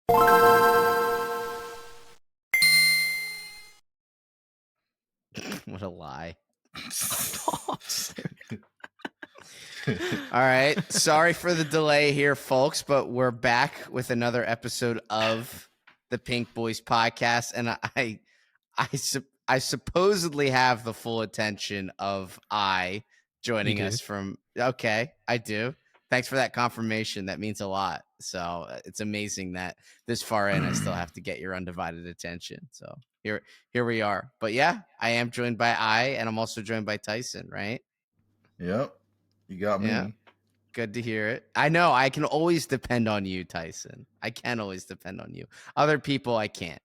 What a lie. All right. Sorry for the delay here, folks, but we're back with another episode of the Pink Boys podcast. And I supposedly have the full attention of joining us from. Okay, I do. Thanks for that confirmation. That means a lot. So it's amazing that this far in, I still have to get your undivided attention. So here we are. But yeah, I am joined by and I'm also joined by Tyson, right? Yep. You got me. Yeah. Good to hear it. I know I can always depend on you, Tyson. I can always depend on you. Other people, I can't.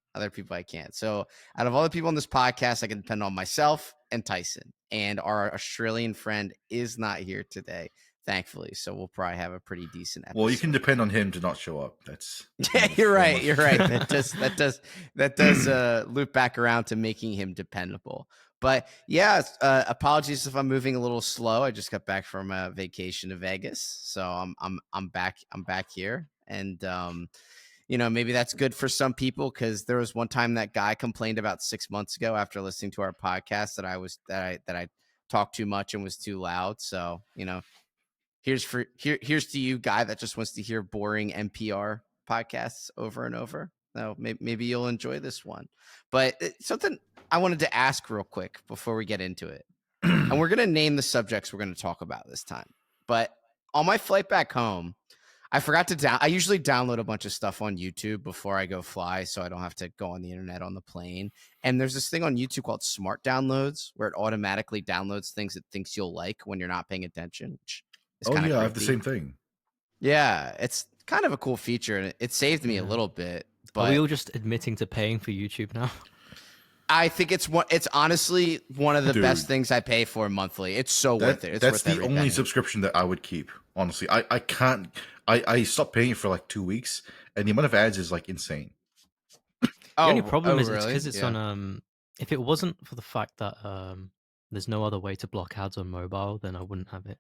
So out of all the people on this podcast, I can depend on myself and Tyson. And our Australian friend is not here today, thankfully. So we'll probably have a pretty decent episode. Well, you can depend on him to not show up. That's yeah, you're right. That does loop back around to making him dependable. But yeah, apologies if I'm moving a little slow. I just got back from a vacation to Vegas, so I'm back here, and maybe that's good for some people because there was one time that guy complained about 6 months ago after listening to our podcast that I talked too much and was too loud. So here's to you, guy that just wants to hear boring NPR podcasts over and over. No, maybe you'll enjoy this one. But something I wanted to ask real quick before we get into it, and we're going to name the subjects we're going to talk about this time. But on my flight back home, I forgot to I usually download a bunch of stuff on YouTube before I go fly, so I don't have to go on the internet on the plane. And there's this thing on YouTube called Smart Downloads, where it automatically downloads things it thinks you'll like when you're not paying attention. I have the same thing. Yeah, it's kind of a cool feature, and it saved me a little bit. But are we all just admitting to paying for YouTube now? I think it's honestly one of the best things I pay for monthly. It's so worth it. That's the only subscription that I would keep. Honestly, I can't. I stopped paying for like 2 weeks, and the amount of ads is like insane. The only problem is because it's on. If it wasn't for the fact that there's no other way to block ads on mobile, then I wouldn't have it.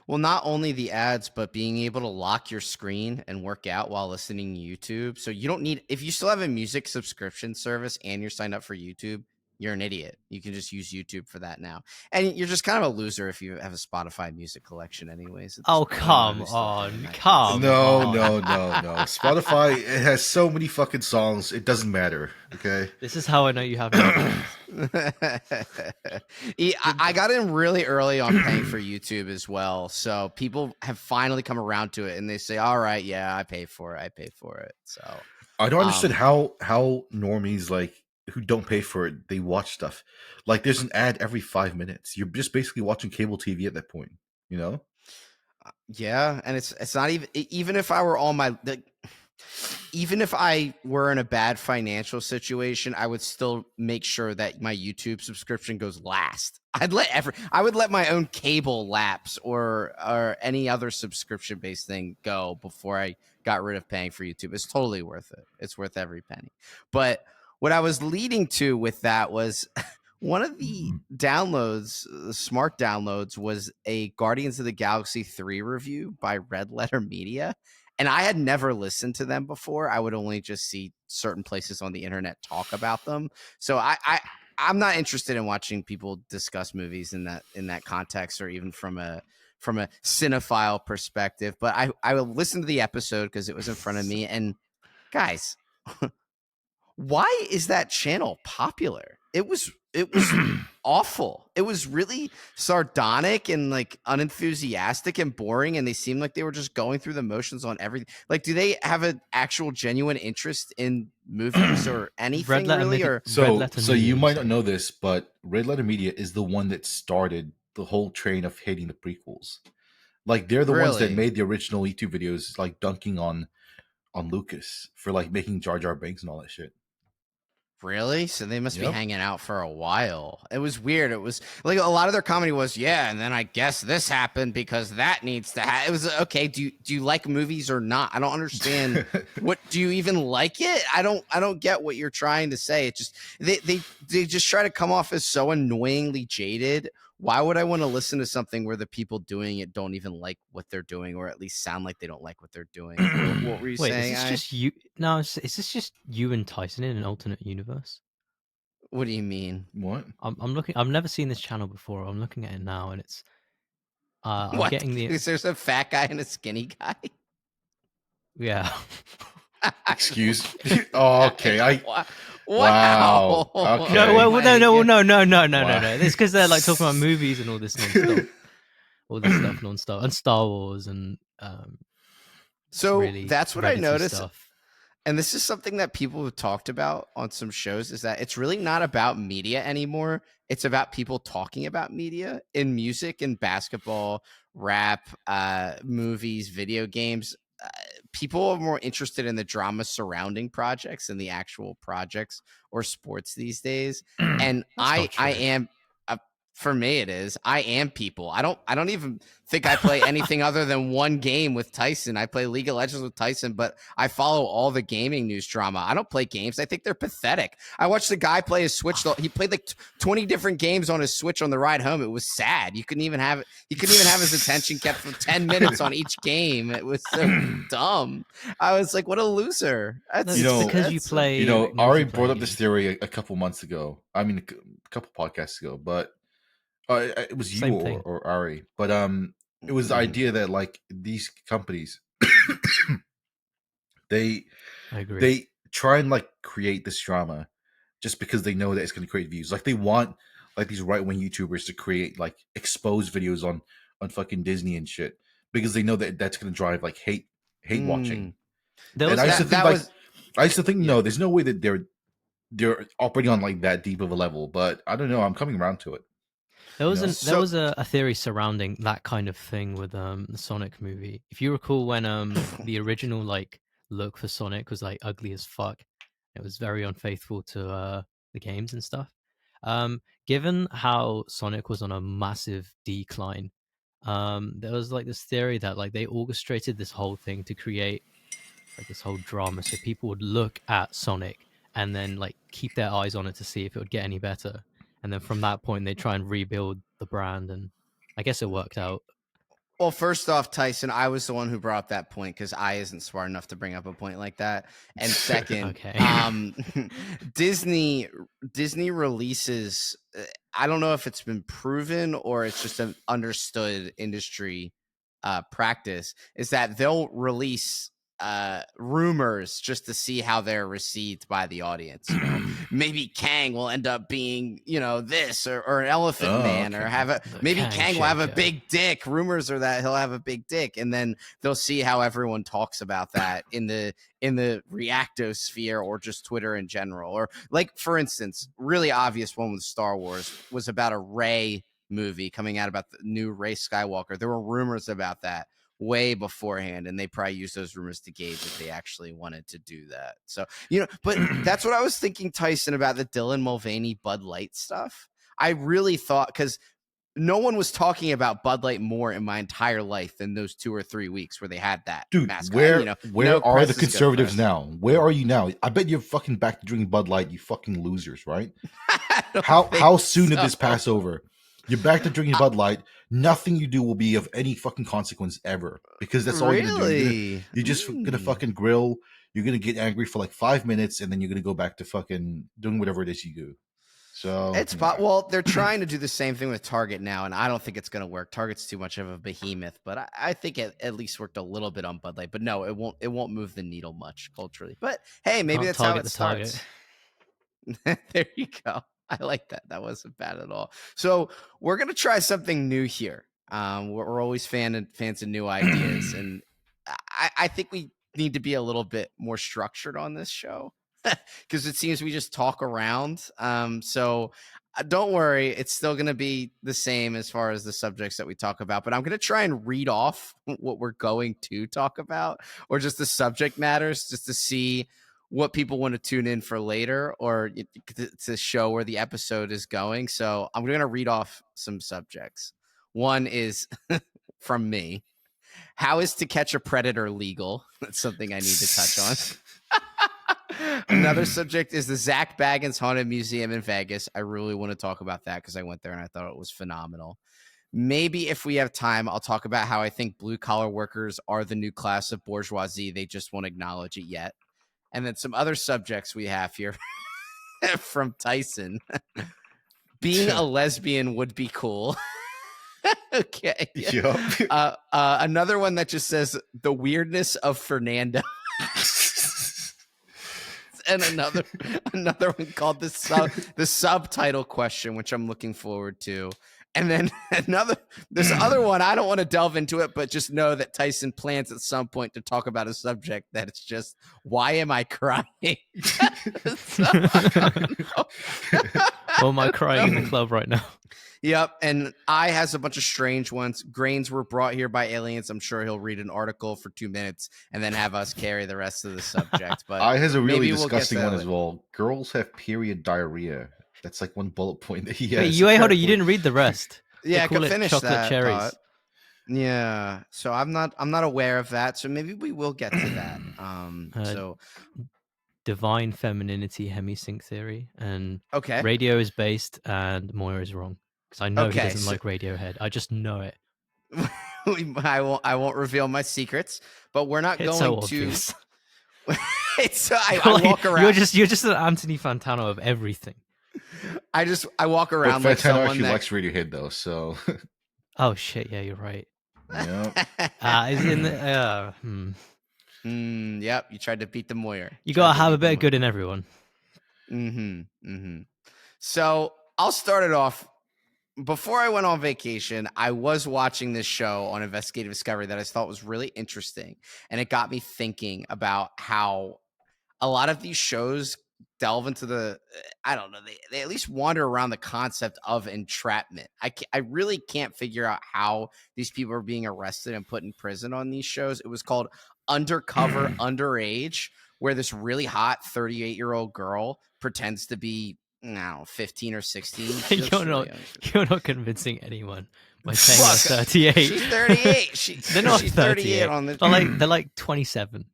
Well, not only the ads, but being able to lock your screen and work out while listening to YouTube. So you don't need, if you still have a music subscription service and you're signed up for YouTube, you're an idiot. You can just use YouTube for that now. And you're just kind of a loser if you have a Spotify music collection anyways. Oh, come on. No. Spotify, it has so many fucking songs. It doesn't matter. Okay. This is how I know you have I got in really early on paying for YouTube as well. So people have finally come around to it and they say, all right, yeah, I pay for it. So I don't understand how normies who don't pay for it, they watch stuff. Like there's an ad every 5 minutes. You're just basically watching cable TV at that point, you know? Yeah, and it's not even if I were on my even if I were in a bad financial situation, I would still make sure that my YouTube subscription goes last. I would let my own cable lapse or any other subscription based thing go before I got rid of paying for YouTube. It's totally worth it. It's worth every penny. But what I was leading to with that was one of the downloads, the smart downloads, was a Guardians of the Galaxy 3 review by Red Letter Media. And I had never listened to them before. I would only just see certain places on the internet talk about them. So I'm not interested in watching people discuss movies in that context, or even from a cinephile perspective. But I will listen to the episode because it was in front of me. And guys, why is that channel popular? It was awful. It was really sardonic and like unenthusiastic and boring, and they seemed like they were just going through the motions on everything. Like, do they have an actual genuine interest in movies or anything really? So you might not know this, but Red Letter Media is the one that started the whole train of hating the prequels. Like they're the ones that made the original YouTube videos, like dunking on Lucas for like making Jar Jar Binks and all that shit. Really? So they must be hanging out for a while. It was weird. It was like a lot of their comedy was, and then I guess this happened because that needs to happen. It was okay. Do you like movies or not? I don't understand. What do you even like it? I don't get what you're trying to say. It just they just try to come off as so annoyingly jaded why would I want to listen to something where the people doing it don't even like what they're doing, or at least sound like they don't like what they're doing? What were you saying? Is this just you? No, is this just you and Tyson in an alternate universe? What do you mean? What? I'm looking. I've never seen this channel before. I'm looking at it now, and it's. I'm What? getting the. Is there's a fat guy and a skinny guy? Yeah. Excuse. Oh, okay. Wow. Wow. Okay. No. It's because they're like talking about movies and all this non-stop, all this stuff non-stop, and Star Wars and so really that's what I noticed. Stuff. And this is something that people have talked about on some shows, is that it's really not about media anymore. It's about people talking about media in music and basketball, rap, movies, video games. People are more interested in the drama surrounding projects than the actual projects or sports these days. And I am, for me, it is. I am people. I don't even think I play anything other than one game with Tyson. I play League of Legends with Tyson, but I follow all the gaming news drama. I don't play games. I think they're pathetic. I watched the guy play his Switch. He played like 20 different games on his Switch on the ride home. It was sad. He couldn't even have his attention kept for 10 minutes on each game. It was so dumb. I was like, what a loser. That's because you play. Ari brought up this theory a couple months ago. I mean, a couple podcasts ago, but it was you or Ari, but it was the idea that like these companies, they try and like create this drama just because they know that it's going to create views. Like they want like these right wing YouTubers to create like exposed videos on fucking Disney and shit because they know that that's going to drive like hate watching. I used to think no, there's no way that they're operating on like that deep of a level, but I don't know. I'm coming around to it. There was a theory surrounding that kind of thing with the Sonic movie. If you recall, when the original like look for Sonic was like ugly as fuck, it was very unfaithful to the games and stuff. Given how Sonic was on a massive decline, there was like this theory that like they orchestrated this whole thing to create like this whole drama, so people would look at Sonic and then like keep their eyes on it to see if it would get any better. And then from that point, they try and rebuild the brand, and I guess it worked out. Well, first off, Tyson, I was the one who brought up that point because I isn't smart enough to bring up a point like that. And second, Disney releases. I don't know if it's been proven or it's just an understood industry practice, is that they'll release rumors just to see how they're received by the audience. You know, maybe Kang will end up being, you know, this or an elephant man, or have Kang will have a big dick. Rumors are that he'll have a big dick, and then they'll see how everyone talks about that in the reactosphere or just Twitter in general. Or like, for instance, really obvious one with Star Wars was about a Rey movie coming out about the new Rey Skywalker. There were rumors about that way beforehand, and they probably used those rumors to gauge if they actually wanted to do that. So, you know, but that's what I was thinking, Tyson, about the Dylan Mulvaney Bud Light stuff. I really thought, because no one was talking about Bud Light more in my entire life than those 2 or 3 weeks where they had that. Dude, mascot. where are the conservatives now? Where are you now? I bet you're fucking back to drinking Bud Light, you fucking losers, right? How soon did this pass over? You're back to drinking Bud Light. Nothing you do will be of any fucking consequence ever, because that's all you're gonna do. You're just gonna fucking grill. You're gonna get angry for like 5 minutes, and then you're gonna go back to fucking doing whatever it is you do. So it's well, they're trying to do the same thing with Target now, and I don't think it's gonna work. Target's too much of a behemoth, but I think it at least worked a little bit on Bud Light. But no, it won't move the needle much culturally. But hey, maybe that's how it starts. There you go. I like that. That wasn't bad at all. So we're going to try something new here. We're always fans of new ideas. And I think we need to be a little bit more structured on this show because it seems we just talk around. So don't worry. It's still going to be the same as far as the subjects that we talk about. But I'm going to try and read off what we're going to talk about, or just the subject matters, just to see what people want to tune in for later, or to show where the episode is going. So I'm going to read off some subjects. One is from me. How is To Catch a Predator legal? That's something I need to touch on. Another subject is the Zach Baggins Haunted Museum in Vegas. I really want to talk about that because I went there and I thought it was phenomenal. Maybe if we have time, I'll talk about how I think blue-collar workers are the new class of bourgeoisie. They just won't acknowledge it yet. And then some other subjects we have here from Tyson. Being a lesbian would be cool. Okay. Yep. Another one that just says the weirdness of Fernando. And another one called the subtitle question, which I'm looking forward to. And then this other one, I don't want to delve into it, but just know that Tyson plans at some point to talk about a subject that it's just, why am I crying? Or am I crying in the club right now? Yep, and I has a bunch of strange ones. Grains were brought here by aliens. I'm sure he'll read an article for 2 minutes and then have us carry the rest of the subject. But I has a really disgusting one as well. Girls have period diarrhea. That's like one bullet point that he has. Wait, hold on, you didn't read the rest. Yeah, I could finish chocolate that. Cherries. Yeah, so I'm not aware of that. So maybe we will get to that. So divine femininity hemisync theory, and okay, radio is based and Moyer is wrong. Because I know he doesn't like Radiohead. I just know it. I won't reveal my secrets, but we're not it's going so to. Obvious. I walk around. You're just an Anthony Fantano of everything. I walk around like someone actually that likes Radiohead though. So. Oh shit! Yeah, you're right. Yep. Is in the. Yep. You tried to beat the Moyer. You gotta have a bit of good in everyone. So I'll start it off. Before I went on vacation, I was watching this show on Investigative Discovery that I thought was really interesting. And it got me thinking about how a lot of these shows delve into the, I don't know, they at least wander around the concept of entrapment. I really can't figure out how these people are being arrested and put in prison on these shows. It was called Undercover Underage, where this really hot 38-year-old girl pretends to be, no, 15 or 16. You're not convincing anyone by saying they're 38. She's 38. They're not she's 38 on the. They're like 27.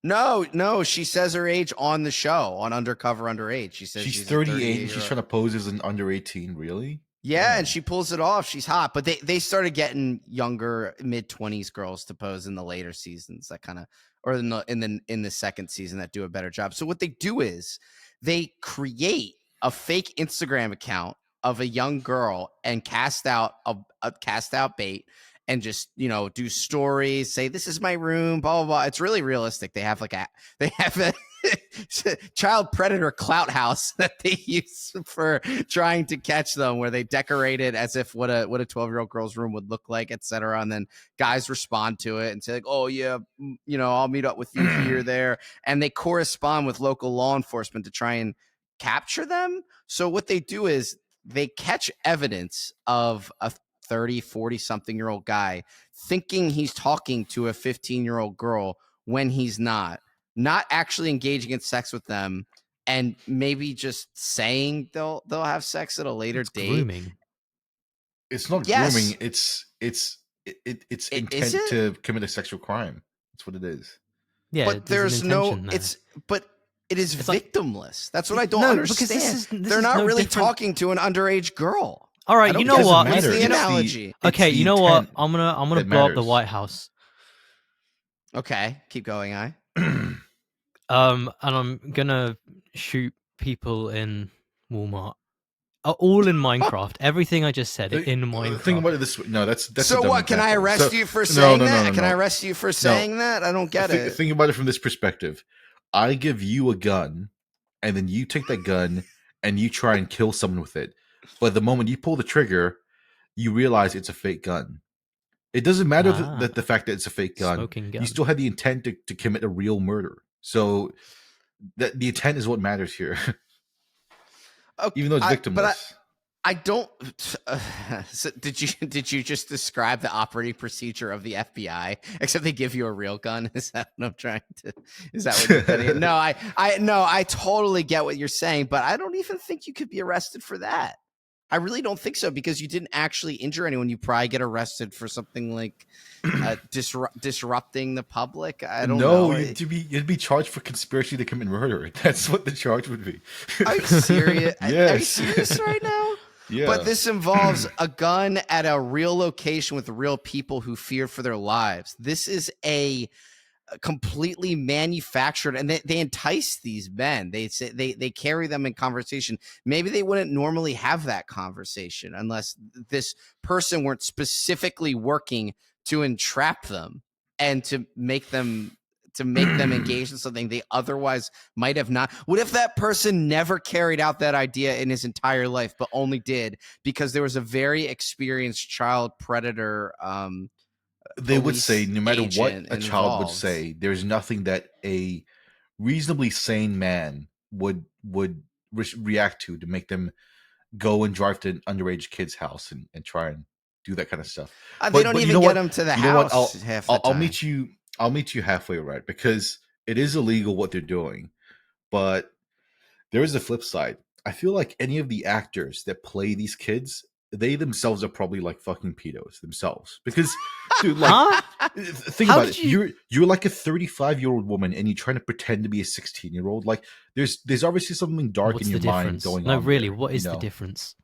No. She says her age on the show on Undercover Underage. She says she's 38 and she's trying to pose as an under 18. Really? Yeah, and she pulls it off. She's hot, but they started getting younger, mid-20s girls to pose in the later seasons. That kind of, or in the second season that do a better job. So what they do is they create a fake Instagram account of a young girl and cast out bait and just, do stories, say, this is my room, blah, blah, blah. It's really realistic. They have a child predator clout house that they use for trying to catch them, where they decorate it as if what a 12-year-old girl's room would look like, etc. And then guys respond to it and say, like, oh yeah, I'll meet up with you here, there. And they correspond with local law enforcement to try and capture them. So what they do is they catch evidence of a 30, 40 something year old guy thinking he's talking to a 15-year-old girl when he's not actually engaging in sex with them, and maybe just saying they'll have sex at a later date. Grooming. It's not grooming. It's intent to commit a sexual crime. That's what it is. Yeah, but there's no. It is victimless. That's what I don't understand. Because they're not really talking to an underage girl. All right, you know what? What's the analogy? Okay, you know what? I'm gonna blow up the White House. Okay, keep going. And I'm gonna shoot people in Walmart. All in Minecraft. Everything I just said in Minecraft. Think about it this way. No, that's so what? Can I arrest you for saying that? Can I arrest you for saying that? I don't get it. Think about it from this perspective. I give you a gun, and then you take that gun and you try and kill someone with it. But the moment you pull the trigger, you realize it's a fake gun. It doesn't matter that the fact that it's a fake gun. You still had the intent to commit a real murder. So that the intent is what matters here. Okay, even though it's victimless. But I don't. So did you just describe the operating procedure of the FBI? Except they give you a real gun. Is that what I'm trying to? Is that what you're getting at? No, I totally get what you're saying, but I don't even think you could be arrested for that. I really don't think so, because you didn't actually injure anyone. You probably get arrested for something like disrupting the public. I don't know. You'd be charged for conspiracy to commit murder. That's what the charge would be. Are you serious? Yes. Are you serious right now? Yeah. But this involves a gun at a real location with real people who fear for their lives. This is a completely manufactured, and they entice these men. They say they carry them in conversation. Maybe they wouldn't normally have that conversation unless this person weren't specifically working to entrap them and to make them engage in something they otherwise might have not. What if that person never carried out that idea in his entire life, but only did because there was a very experienced child predator they would say, no matter what a child would involved. say, there's nothing that a reasonably sane man would react to make them go and drive to an underage kid's house and try and do that kind of stuff. They don't even get them to the house. I'll meet you halfway, right? Because it is illegal what they're doing, but there is a flip side. I feel like any of the actors that play these kids, they themselves are probably like fucking pedos themselves. Because, dude, like, think about it. You're like a 35-year-old woman, and you're trying to pretend to be a 16-year-old. Like, there's obviously something dark in your mind going on. No, really, there, what is the difference?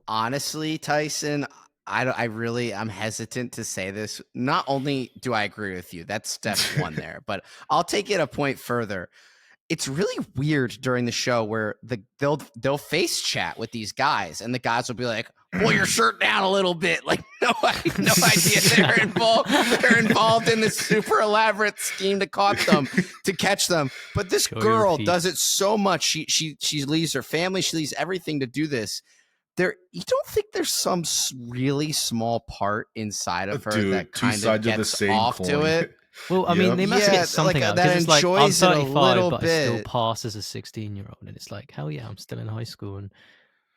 Honestly, Tyson, I'm hesitant to say this. Not only do I agree with you, that's step one there, but I'll take it a point further. It's really weird during the show where they'll face chat with these guys, and the guys will be like, "Pull your shirt down a little bit." Like, no idea they're involved. They're involved in this super elaborate scheme to catch them. But this girl does it so much. She leaves her family. She leaves everything to do this. You don't think there's some really small part inside of her that kind of gets off to it? Well, I mean, they must get something out that. It's like, I'm 35, but bit. I still pass as a 16-year-old, and it's like, hell yeah, I'm still in high school, and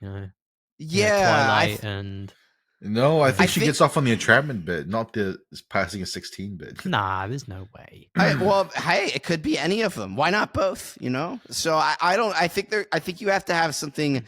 Twilight and. No, I think she gets off on the entrapment bit, not the passing a 16 bit. Nah, there's no way. Well, hey, it could be any of them. Why not both? So I think you have to have something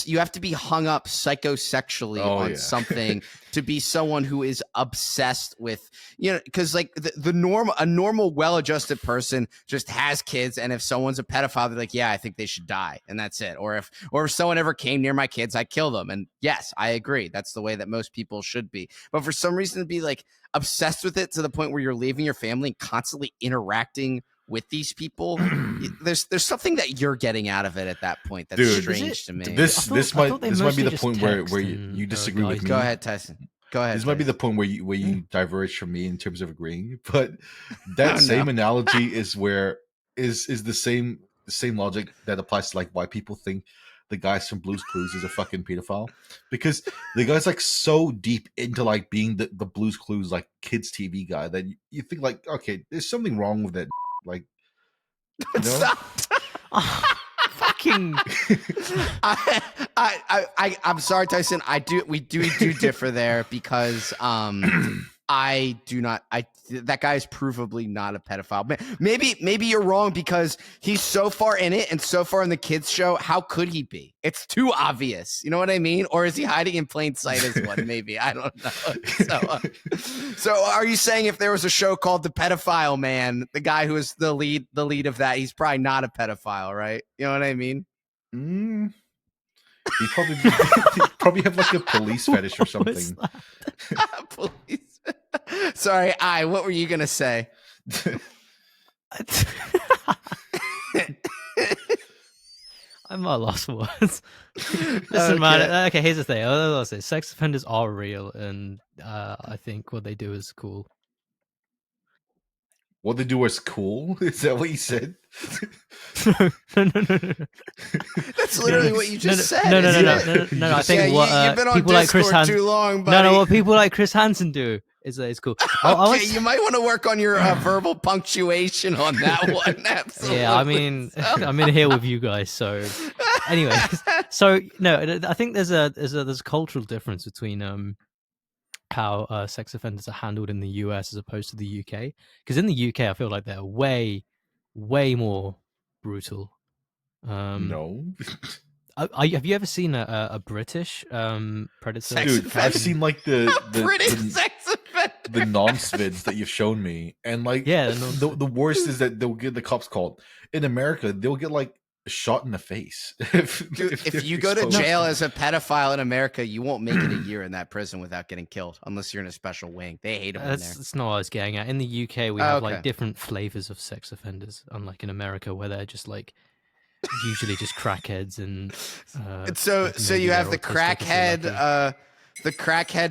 you have to be hung up psychosexually on something to be someone who is obsessed with, because like a normal well-adjusted person just has kids, and if someone's a pedophile, they're like, yeah, I think they should die, and that's it. Or if someone ever came near my kids, I'd kill them. And yes, I agree, that's the way that most people should be. But for some reason to be like obsessed with it to the point where you're leaving your family and constantly interacting with these people, there's something that you're getting out of it at that point that's strange to me. This might be the point where you disagree with me. Go ahead, Tyson. Go ahead. This might be the point where you diverge from me in terms of agreeing, but that same analogy is the same logic that applies to like why people think the guys from Blue's Clues is a fucking pedophile, because the guy's like so deep into like being the Blue's Clues like kids TV guy that you think like, okay, there's something wrong with that. Like, fucking. I'm sorry, Tyson. We do differ there because I do not. That guy is provably not a pedophile. Maybe you're wrong because he's so far in it and so far in the kids show. How could he be? It's too obvious. You know what I mean? Or is he hiding in plain sight as one? Maybe, I don't know. So are you saying if there was a show called The Pedophile Man, the guy who is the lead of that, he's probably not a pedophile, right? You know what I mean? He probably have like a police fetish or something. Police. Sorry, what were you gonna say? I'm at lost for words. Listen, man. Okay, here's the thing. I'll say sex offenders are real, and I think what they do is cool. What they do is cool? Is that what you said? No. That's literally what you just said. No. I think what people like Chris Hansen too long, buddy. what people like Chris Hansen do is cool. Okay, you might want to work on your verbal punctuation on that one. Absolutely. Yeah, I mean, I'm in here with you guys, so. Anyways, so no, I think there's a cultural difference between how sex offenders are handled in the US as opposed to the UK. Because in the UK, I feel like they're way more brutal. No. Have you ever seen a British Predator? Sex Dude, offender. I've seen like the British sex offender. the non-svids that you've shown me, and like the worst is that they'll get the cops called. In America, they'll get like shot in the face. If you go to jail as a pedophile in America, you won't make it a year in that prison without getting killed, unless you're in a special wing. They hate them in there. That's not what I was getting at. In the UK, we have like different flavors of sex offenders, unlike in America, where they're just like usually just crackheads and. So you have the crackhead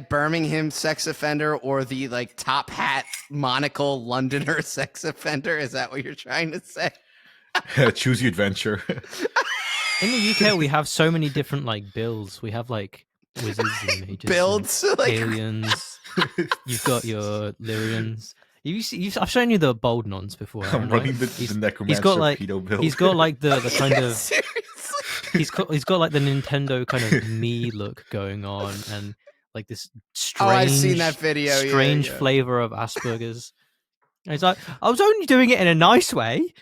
Birmingham sex offender, or the like top hat monocle Londoner sex offender. Is that what you're trying to say? Choose your adventure. In the UK, we have so many different like builds. We have like wizards and mages, builds, and like aliens. You've got your Lyrians. I've shown you the bold nons before. I'm running the necromancer. He's got like pedo build. he's got like the kind of seriously. he's got like the Nintendo kind of me look going on, and like this strange. I've seen that video. Strange flavor of Asperger's. And he's like, I was only doing it in a nice way.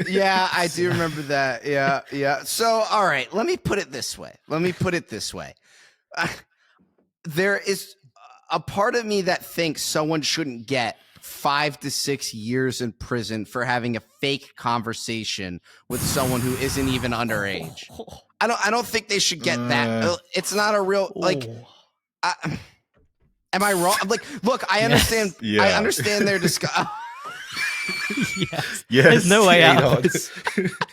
Yeah, I do remember that. Yeah. So, all right, let me put it this way. There is a part of me that thinks someone shouldn't get 5 to 6 years in prison for having a fake conversation with someone who isn't even underage. I don't think they should get that. It's not a real like. Am I wrong? Like, look, I understand. Yeah. I understand their discussion. Yes. There's no way out of this.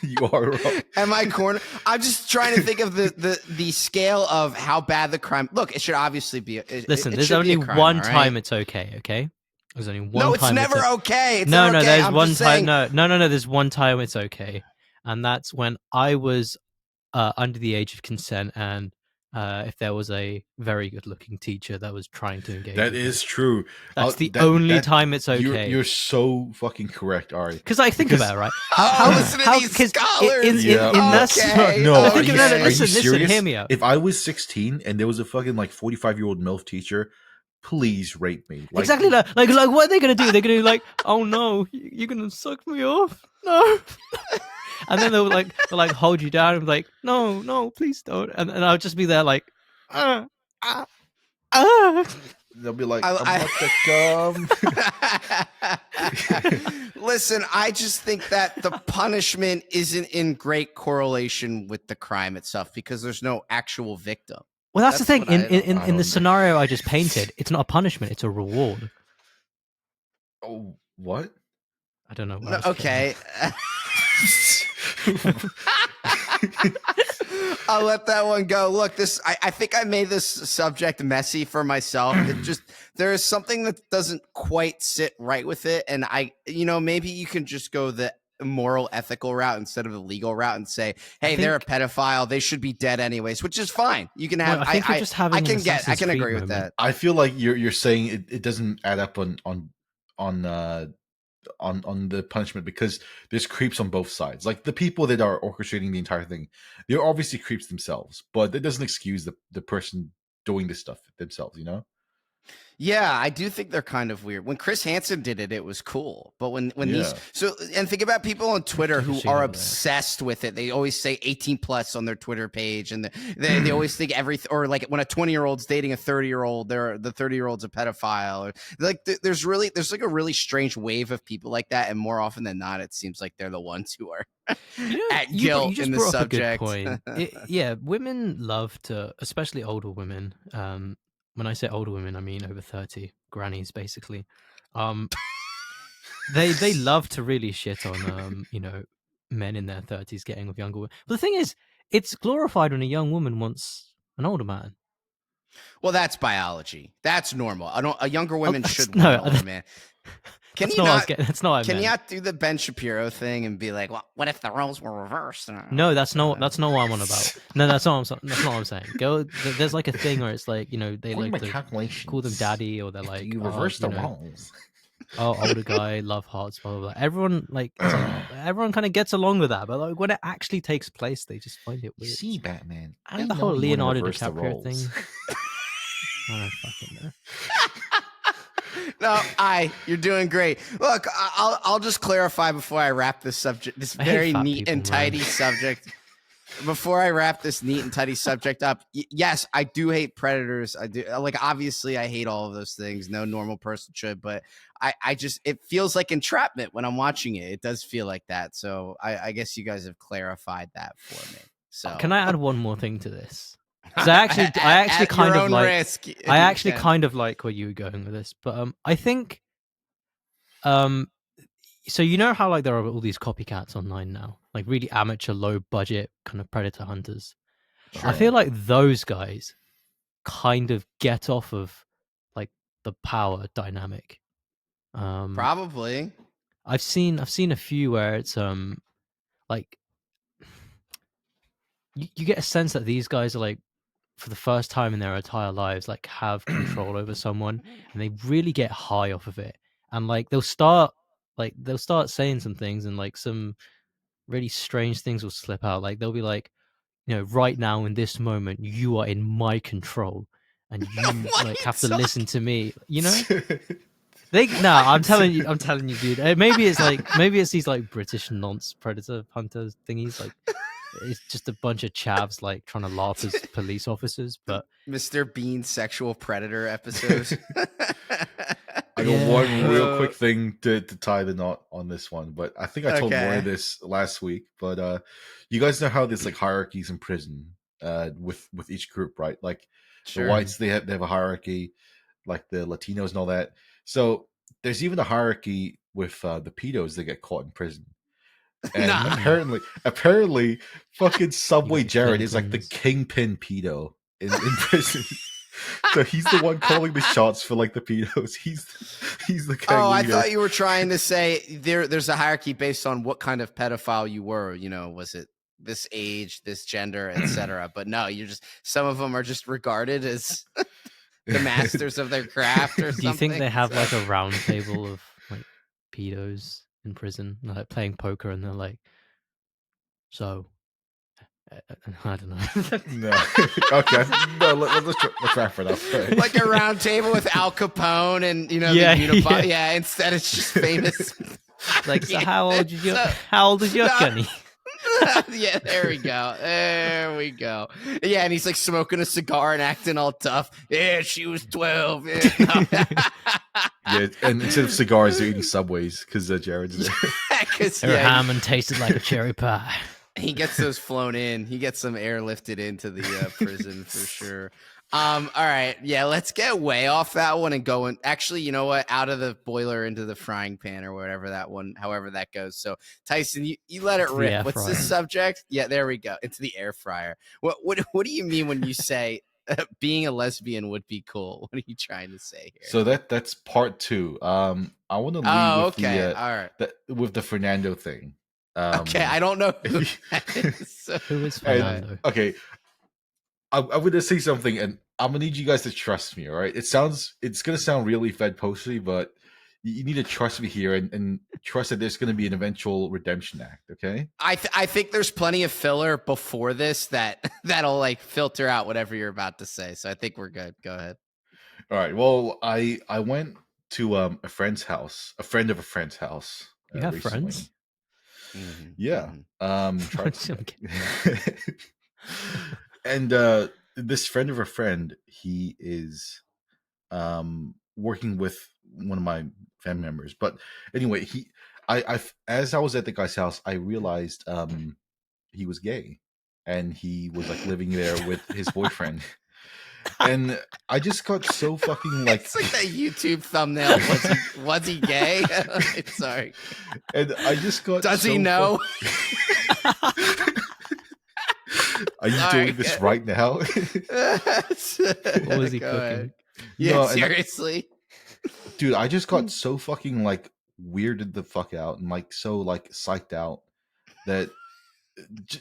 You are wrong. Am I corner? I'm just trying to think of the scale of how bad the crime. Look, it should obviously be. Listen, it there's should be only a crime, one all right? time it's okay. Okay. There's only one time. No, it's never okay. It's no, not okay. there's I'm one just time. saying... No. There's one time it's okay, and that's when I was under the age of consent, and if there was a very good-looking teacher that was trying to engage. That is true. That's the only time it's okay. You're so fucking correct, Ari. Because I think about it, right? Listen to these scholars. Listen, hear me out. If I was 16 and there was a fucking like 45-year-old MILF teacher, please rape me. Like, exactly. Like what are they gonna do? They're gonna be like, oh no, you're gonna suck me off? No. And then they'll like hold you down and be like, no, please don't. And I'll just be there like, They'll be like, I'm about to come. Listen, I just think that the punishment isn't in great correlation with the crime itself because there's no actual victim. Well, that's the thing. In the scenario I just painted, it's not a punishment; it's a reward. Oh, what? I don't know. No, okay. I'll let that one go. Look, I think I made this subject messy for myself. It just, there is something that doesn't quite sit right with it. And maybe you can just go the moral, ethical route instead of the legal route and say, hey, they're a pedophile. They should be dead anyways, which is fine. You can have, I can agree with that. I feel like you're saying it doesn't add up on the punishment because there's creeps on both sides. Like the people that are orchestrating the entire thing, they're obviously creeps themselves, but that doesn't excuse the person doing this stuff themselves, you know? Yeah, I do think they're kind of weird. When Chris Hansen did it, it was cool. But when these and think about people on Twitter who are obsessed with it. They always say 18 plus on their Twitter page, and they always think or like when a 20-year-old's dating a 30-year-old, the 30-year-old's a pedophile. Or like there's like a really strange wave of people like that, and more often than not, it seems like they're the ones who are at guilt in the subject. A good point. Women love to, especially older women. When I say older women, I mean over 30, grannies, basically. They love to really shit on, men in their 30s getting with younger women. But the thing is, it's glorified when a young woman wants an older man. Well, that's biology. That's normal. A younger woman should want an older man. Can you not do the Ben Shapiro thing and be like, well, what if the roles were reversed? No, that's not what I'm on about. No, that's not what I'm saying. There's like a thing where it's like, they like to call them daddy, or they're like, you reverse the roles. Oh, older guy, love hearts, blah, blah, blah. Everyone everyone kind of gets along with that, but like when it actually takes place, they just find it weird. You see, Batman, the whole Leonardo DiCaprio thing. I don't fucking know. No, you're doing great. Look, I'll just clarify before I wrap this subject, this very neat and tidy subject. before I wrap this neat and tidy subject up, yes, I do hate predators. I do, like, obviously I hate all of those things. No normal person should, but I just, it feels like entrapment when I'm watching it. It does feel like that. So I guess you guys have clarified that for me. So can I add one more thing to this? Because I actually kind of like, risk, I actually kind of like where you were going with this, but I think, so you know how like there are all these copycats online now, like really amateur, low budget kind of predator hunters. Sure. I feel like those guys kind of get off of like the power dynamic. Probably. I've seen a few where it's like you get a sense that these guys are like, for the first time in their entire lives, like have control over someone, and they really get high off of it, and like they'll start saying some things, and like some really strange things will slip out. Like they'll be like, you know, right now in this moment, you are in my control, and you like have to listen to me. You know, I'm telling you, dude. Maybe it's these like British nonce predator hunter thingies. Like it's just a bunch of chavs like trying to laugh as police officers. But Mr. Bean sexual predator episodes. I got one real quick thing to tie the knot on this one, but I think I told Moyer this last week. But you guys know how there's like hierarchies in prison with each group, right? Like the whites, they have a hierarchy, like the Latinos and all that. So there's even a hierarchy with the pedos that get caught in prison. And apparently, fucking Subway Jared is like the kingpin pedo in prison. So he's the one calling the shots for like the pedos. He's the king. Oh, I thought you were trying to say there's a hierarchy based on what kind of pedophile you were. You know, was it this age, this gender, etc. But no, you're just, some of them are just regarded as the masters of their craft or something. Do you think they have like a round table of like pedos in prison, like playing poker, and they're like, so I don't know. No. Okay. No, let's wrap it up. Right. Like a round table with Al Capone and, you know, yeah. Instead it's just famous. Like, so how old is your Gunny? Yeah, there we go. Yeah, and he's like smoking a cigar and acting all tough. Yeah, she was 12. Yeah, yeah, and instead of cigars, they're eating Subways because Jared's there. Her ham tasted like a cherry pie. He gets those flown in. He gets some airlifted into the prison for sure. All right. Yeah, let's get way off that one and go in. Actually, you know what? Out of the boiler into the frying pan or whatever that one, however that goes. So, Tyson, you let it rip. What's the subject? Yeah, there we go. Into the air fryer. What do you mean when you say being a lesbian would be cool? What are you trying to say here? So that's part 2. I want to lead with with the Fernando thing. Okay, I don't know who who is Fernando. Okay, I'm going to say something, and I'm going to need you guys to trust me, all right? It's going to sound really Fed posty, but you need to trust me here and trust that there's going to be an eventual redemption act, okay? I think there's plenty of filler before this that'll like filter out whatever you're about to say. So I think we're good. Go ahead. All right. Well, I went to a friend of a friend's house. You have friends? Mm-hmm. Yeah. And this friend of a friend, he is working with one of my family members. But anyway, as I was at the guy's house, I realized he was gay, and he was like living there with his boyfriend. And I just got so fucking like, it's like that YouTube thumbnail. Was he gay? Sorry. And I just got. Does he know? Are you doing this right now? What was he cooking? Yeah, no, seriously. Dude, I just got so fucking like weirded the fuck out and like so like psyched out that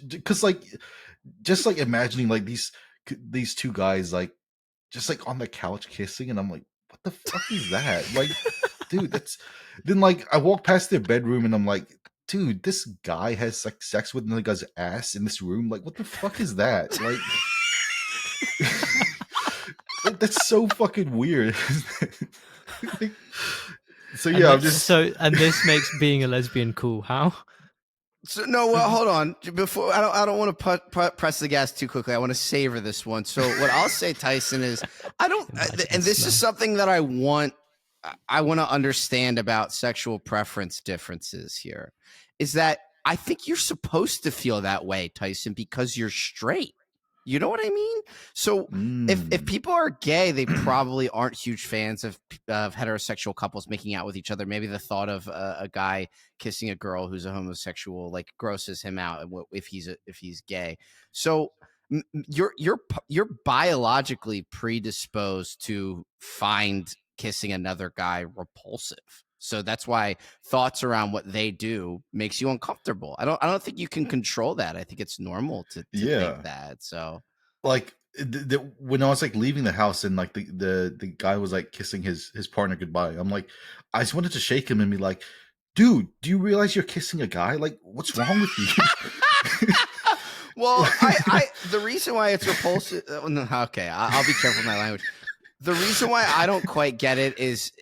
because like just like imagining like these two guys like just like on the couch kissing, and I'm like, what the fuck is that? Like, dude, that's then like I walk past their bedroom and I'm like, dude, this guy has like sex with another guy's ass in this room. Like, what the fuck is that? Like, that's so fucking weird. So yeah, I'm just and this makes being a lesbian cool. How? So no, well, hold on. Before I don't want to press the gas too quickly. I want to savor this one. So what I'll say, Tyson, is I don't, and this is something that I want to understand about sexual preference differences here, is that I think you're supposed to feel that way, Tyson, because you're straight. You know what I mean? So if people are gay, they probably aren't huge fans of heterosexual couples making out with each other. Maybe the thought of a guy kissing a girl who's a homosexual like grosses him out if he's gay. So you're biologically predisposed to find kissing another guy repulsive. So that's why thoughts around what they do makes you uncomfortable. I don't think you can control that. I think it's normal to think that. So like when I was like leaving the house and like the guy was like kissing his partner goodbye, I'm like, I just wanted to shake him and be like, dude, do you realize you're kissing a guy? Like, what's wrong with you? Well, I the reason why it's repulsive. Okay, I'll be careful with my language. The reason why I don't quite get it is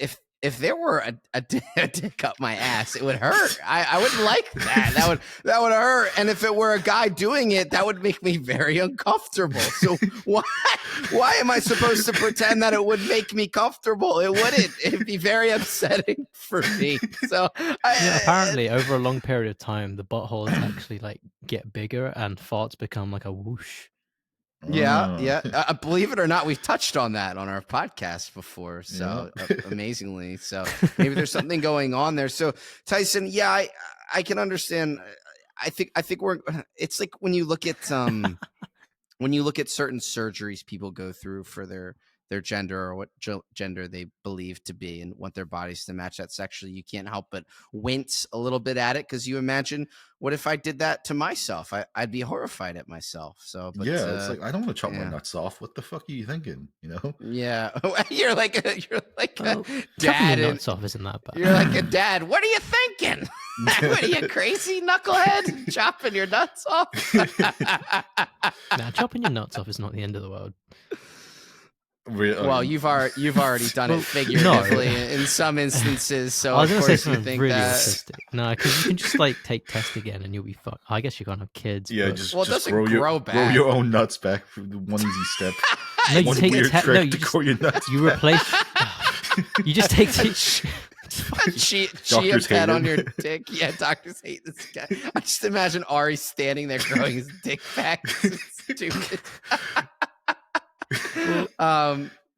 if there were a dick up my ass, it would hurt. I wouldn't like that. That would hurt. And if it were a guy doing it, that would make me very uncomfortable. So why am I supposed to pretend that it would make me comfortable? It wouldn't. It'd be very upsetting for me. So apparently over a long period of time, the buttholes actually like get bigger and farts become like a whoosh. Yeah. Believe it or not, we've touched on that on our podcast before. So amazingly, so maybe there's something going on there. So Tyson, I can understand. I think it's like when you look at certain surgeries people go through for their gender or what gender they believe to be and want their bodies to match that sexually, you can't help but wince a little bit at it because you imagine, what if I did that to myself? I'd be horrified at myself. So it's like, I don't want to chop my nuts off. What the fuck are you thinking? You know? Yeah, you're like a dad. Chopping your nuts off isn't that bad. You're like a dad. What are you thinking? What are you, crazy knucklehead? Chopping your nuts off? Nah, chopping your nuts off is not the end of the world. Well, you've already done it figuratively in some instances. So I was going to say something really autistic. No, because you can just like take test again and you'll be fine. I guess you can't have kids. Yeah, but... just it doesn't grow back. Grow your own nuts back. One easy step. No, you take to grow your nuts. You replace. You just take. Chia pet on your dick. Yeah, doctors hate this guy. I just imagine Ari standing there growing his dick back. It's stupid.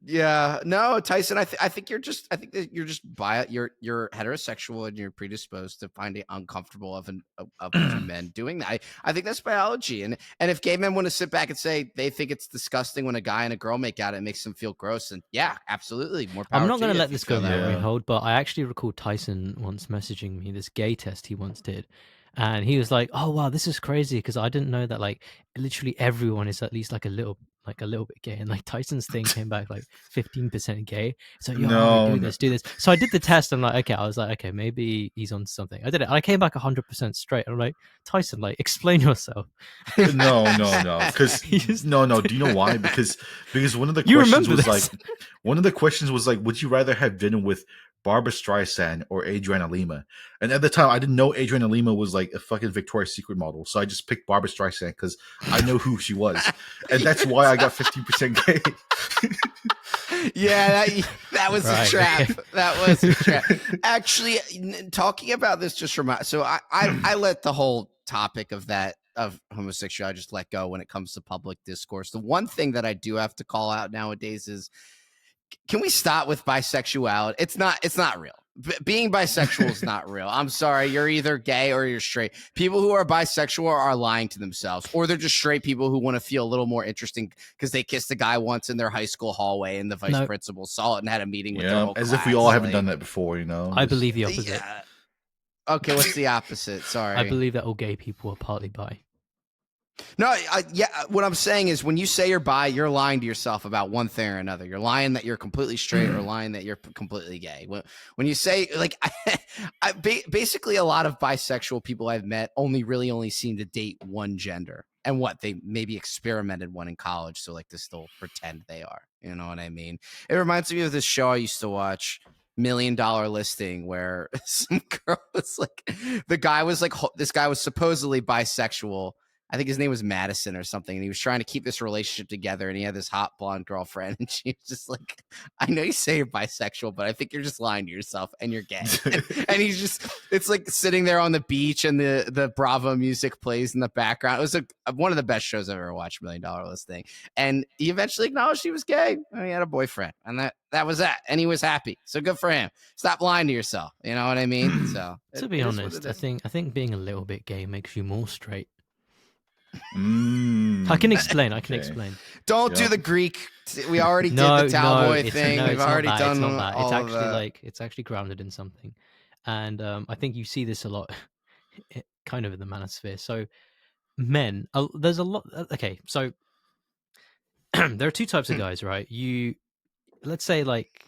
Yeah, no, Tyson, I think you're just you're heterosexual and you're predisposed to finding uncomfortable of two men doing that. I think that's biology, and if gay men want to sit back and say they think it's disgusting when a guy and a girl make out, it makes them feel gross, and yeah, absolutely, more power. I'm not going to let this go that way, hold, but I actually recall Tyson once messaging me this gay test he once did. And he was like, "Oh wow, this is crazy because I didn't know that like literally everyone is at least like a little bit gay." And like Tyson's thing came back like 15% gay. So do this. So I did the test. And like, okay, I was like, okay, maybe he's on something. I did it. And I came back 100% straight. I'm like, Tyson, like, explain yourself. No, because no. Do you know why? Because one of the questions was like, would you rather have dinner with Barbara Streisand or Adriana Lima? And at the time, I didn't know Adriana Lima was like a fucking Victoria's Secret model, so I just picked Barbara Streisand because I know who she was, and that's why I got 15% gay. Yeah, that was a trap. That was a trap. Actually, talking about this just so I let the whole topic of homosexuality, I just let go when it comes to public discourse. The one thing that I do have to call out nowadays is, can we stop with bisexuality? It's not real. Being bisexual is not real. I'm sorry. You're either gay or you're straight. People who are bisexual are lying to themselves, or they're just straight people who want to feel a little more interesting because they kissed a guy once in their high school hallway and the vice principal saw it and had a meeting with their whole class. If we all haven't done that before, you know. I believe the opposite. Yeah. Okay, what's the opposite? Sorry. I believe that all gay people are partly bi. No, what I'm saying is when you say you're bi, you're lying to yourself about one thing or another. You're lying that you're completely straight or lying that you're completely gay. When you say, like, basically a lot of bisexual people I've met only seem to date one gender. And they maybe experimented one in college, so like to still pretend they are. You know what I mean? It reminds me of this show I used to watch. million listing where some girl was like, the guy was like, this guy was supposedly bisexual. I think his name was Madison or something, and he was trying to keep this relationship together, and he had this hot blonde girlfriend, and she was just like, I know you say you're bisexual, but I think you're just lying to yourself, and you're gay. And he's just, it's like sitting there on the beach, and the Bravo music plays in the background. It was one of the best shows I've ever watched, $1 Million Listing. And he eventually acknowledged he was gay, and he had a boyfriend, and that was that, and he was happy. So good for him. Stop lying to yourself. You know what I mean? So to be honest, I think being a little bit gay makes you more straight. I can explain. Don't do the Greek. We already did the Talboy thing. We've already done that. It's actually like, it's actually grounded in something, and I think you see this a lot, kind of in the manosphere. So men, there's a lot. Okay, so there are two types of guys, right? Let's say like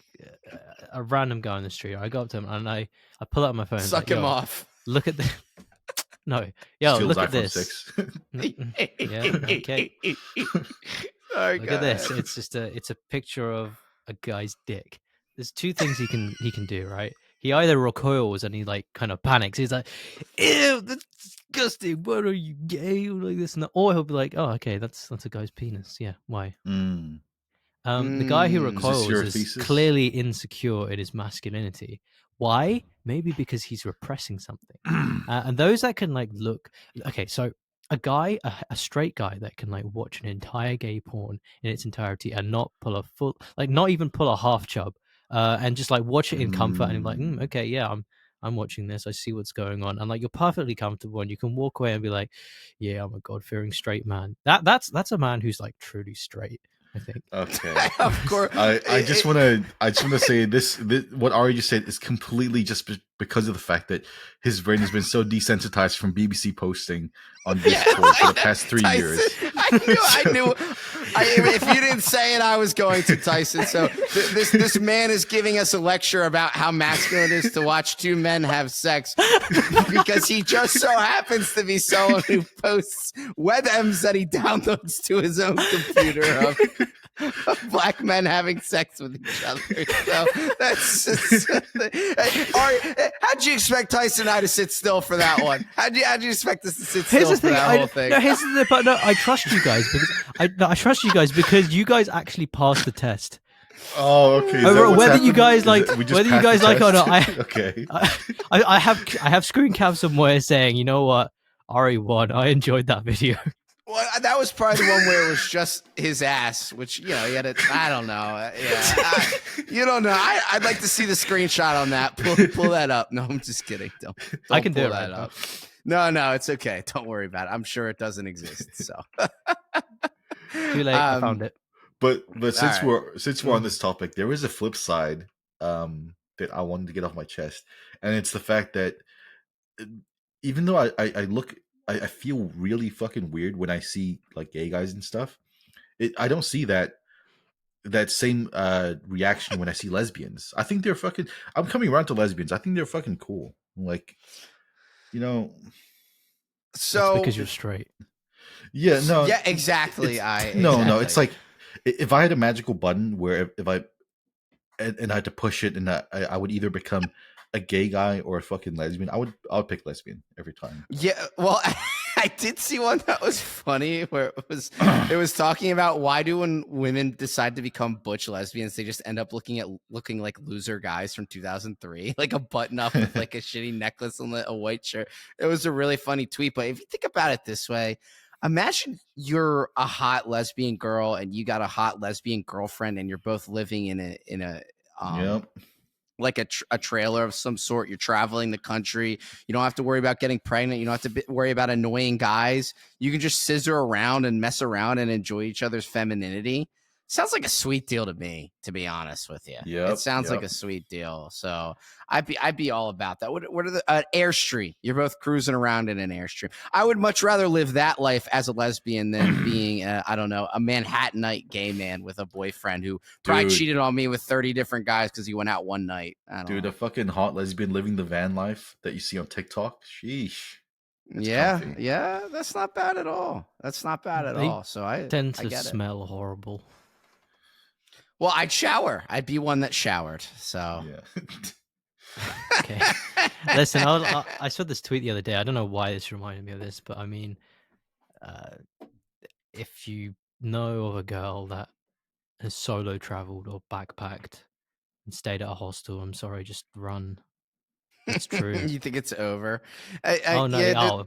a random guy on the street. I go up to him and I pull out my phone. Suck him off. Look at the. No, yo, look at this. 6. Yeah, okay. Look at this. It's just it's a picture of a guy's dick. There's two things he can do, right? He either recoils and he like kind of panics. He's like, "Ew, that's disgusting. What are you, gay?" Or like this and that. Or he'll be like, "Oh, okay, that's a guy's penis. Yeah, why?" The guy who recoils is clearly insecure in his masculinity. Why? Maybe because he's repressing something. And those that can like look, okay, so a straight guy that can like watch an entire gay porn in its entirety and not pull a full, like not even pull a half chub, and just like watch it in comfort and be like, okay, yeah, I'm watching this. I see what's going on, and like you're perfectly comfortable, and you can walk away and be like, yeah, I'm a God-fearing straight man. That's a man who's like truly straight, I think. Okay. Of course. I just want to say this what Ari just said is completely just because of the fact that his brain has been so desensitized from BBC posting on Discord for the past 3 years. I knew. If you didn't say it, I was going to, Tyson. So this man is giving us a lecture about how masculine it is to watch two men have sex because he just so happens to be someone who posts webms that he downloads to his own computer of black men having sex with each other. So that's just, how'd you expect Tyson and I to sit still for that one? How'd you expect us to sit still for that whole thing? No, here's the thing, but no, I trust you guys because you guys actually passed the test. Oh, okay. Whether you guys like it or not, okay. I have screen caps of Moyer saying, you know what, Ari won. I enjoyed that video. Well, that was probably the one where it was just his ass, which, you know, he had I don't know. Yeah, you don't know. I'd like to see the screenshot on that. Pull that up. No, I'm just kidding. Don't I can pull do it that right up. No, it's okay. Don't worry about it. I'm sure it doesn't exist. So too late. I found it. But since we're on this topic, there is a flip side that I wanted to get off my chest, and it's the fact that even though I feel really fucking weird when I see like gay guys and stuff. I don't see that same reaction when I see lesbians. I think they're fucking. I'm coming around to lesbians. I think they're fucking cool. Like, you know. So that's because you're straight. Yeah. No. Yeah. Exactly. No. It's like if I had a magical button where if I and I had to push it and I would either become a gay guy or a fucking lesbian, I would pick lesbian every time. Yeah, well, I did see one that was funny where it was talking about why do when women decide to become butch lesbians, they just end up looking like loser guys from 2003, like a button up with like a shitty necklace and a white shirt. It was a really funny tweet, but if you think about it this way, imagine you're a hot lesbian girl and you got a hot lesbian girlfriend and you're both living in a yep. like a trailer of some sort. You're traveling the country. You don't have to worry about getting pregnant. You don't have to worry about annoying guys. You can just scissor around and mess around and enjoy each other's femininity. Sounds like a sweet deal to me, to be honest with you. Yeah, it sounds like a sweet deal. So I'd be all about that. What are the Airstream? You're both cruising around in an Airstream. I would much rather live that life as a lesbian than being I don't know, a Manhattanite gay man with a boyfriend who probably cheated on me with 30 different guys because he went out one night. A fucking hot lesbian living the van life that you see on TikTok. Sheesh. Yeah, that's not bad at all. That's not bad at all. So I tend to smell horrible. Well, I'd shower. I'd be one that showered. So Yeah. Okay. Listen, I saw this tweet the other day. I don't know why this reminded me of this, but I mean, if you know of a girl that has solo traveled or backpacked and stayed at a hostel, I'm sorry, just run. It's true. You think it's over? Oh no! Yeah,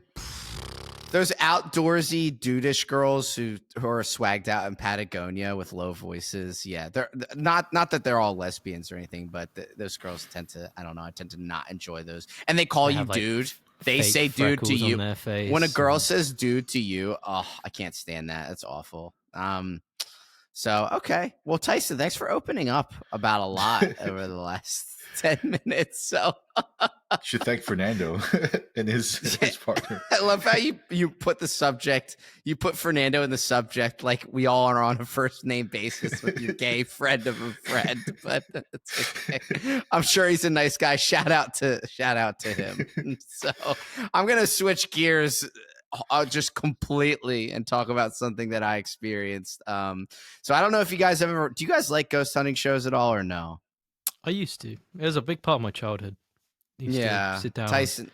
those outdoorsy dudeish girls who are swagged out in Patagonia with low voices. Yeah, they're not that they're all lesbians or anything, but those girls tend to. I don't know. I tend to not enjoy those. And they call you have, like, dude. They say dude to on you. their face When a girl and... says dude to you, oh, I can't stand that. That's awful. So okay. Well, Tyson, thanks for opening up about a lot over the last 10 minutes. So should thank Fernando and his partner. I love how you put the subject, you put Fernando in the subject like we all are on a first name basis with your gay friend of a friend, but it's okay. I'm sure he's a nice guy. Shout out to him. So I'm gonna switch gears just completely and talk about something that I experienced. So I don't know if you guys do you guys like ghost hunting shows at all or no? I used to. It was a big part of my childhood. Used to sit down Tyson.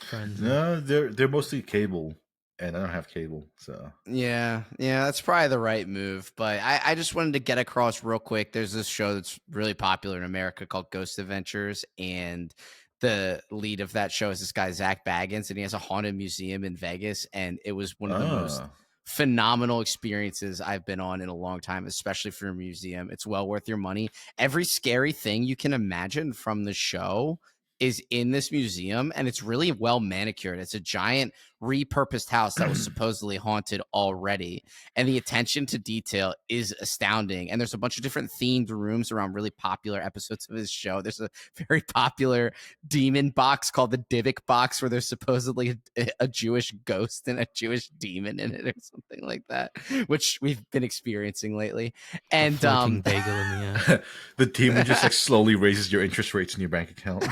With friends. No, they're mostly cable, and I don't have cable, so yeah, that's probably the right move. But I just wanted to get across real quick. There's this show that's really popular in America called Ghost Adventures, and the lead of that show is this guy Zach Baggins, and he has a haunted museum in Vegas, and it was one of the most phenomenal experiences I've been on in a long time, especially for a museum. It's well worth your money. Every scary thing you can imagine from the show is in this museum, and it's really well manicured. It's a giant repurposed house that was supposedly haunted already, and the attention to detail is astounding. And there's a bunch of different themed rooms around really popular episodes of his show. There's a very popular demon box called the Dybbuk box, where there's supposedly a Jewish ghost and a Jewish demon in it or something like that, which we've been experiencing lately. And floating bagel in the air. the demon just like slowly raises your interest rates in your bank account.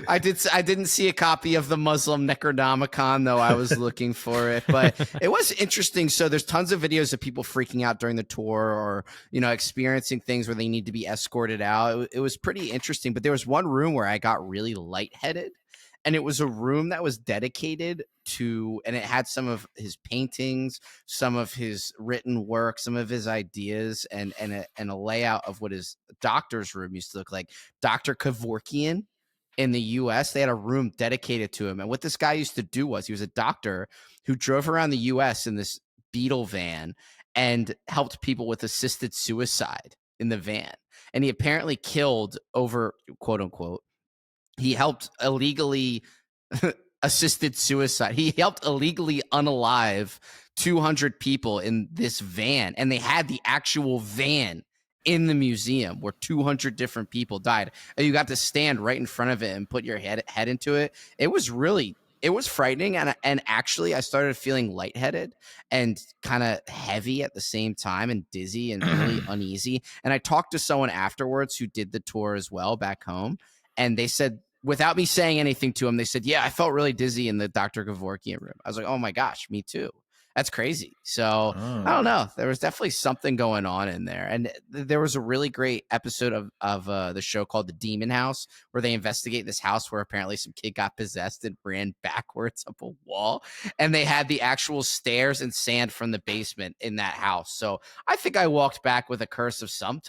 I didn't see a copy of the Muslim Necronomicon, though I was looking for it, but it was interesting. So there's tons of videos of people freaking out during the tour, or experiencing things where they need to be escorted out. It was pretty interesting, but there was one room where I got really lightheaded, and it was a room that was dedicated to, and it had some of his paintings, some of his written work, some of his ideas, and a layout of what his doctor's room used to look like. Dr. Kevorkian in the US, they had a room dedicated to him. And what this guy used to do was, he was a doctor who drove around the US in this Beetle van and helped people with assisted suicide in the van. And he apparently killed over, quote unquote, he helped illegally assisted suicide. He helped illegally unalive 200 people in this van, and they had the actual van in the museum where 200 different people died. And you got to stand right in front of it and put your head into it. It was frightening, and actually I started feeling lightheaded and kind of heavy at the same time, and dizzy and really uneasy. And I talked to someone afterwards who did the tour as well back home, and they said, without me saying anything to them, they said, yeah, I felt really dizzy in the Dr. Kevorkian room. I was like, oh my gosh, me too. That's crazy. So I don't know. There was definitely something going on in there. And there was a really great episode of the show called The Demon House, where they investigate this house where apparently some kid got possessed and ran backwards up a wall. And they had the actual stairs and sand from the basement in that house. So I think I walked back with a curse of some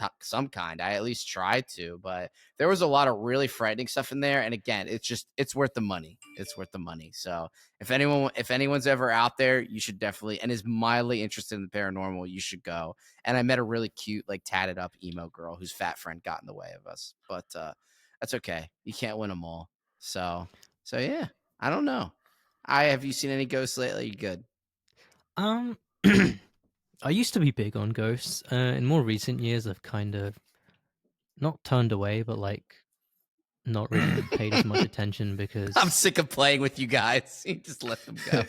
kind. I at least tried to, but there was a lot of really frightening stuff in there. And again, it's worth the money. It's worth the money. So if anyone's ever out there, you should definitely, and is mildly interested in the paranormal, you should go. And I met a really cute, like, tatted up emo girl whose fat friend got in the way of us, but that's okay. You can't win them all. So yeah, I don't know. Have you seen any ghosts lately? You good? I used to be big on ghosts. In more recent years, I've kind of not turned away, but like not really paid as much attention because I'm sick of playing with you guys. You just let them go.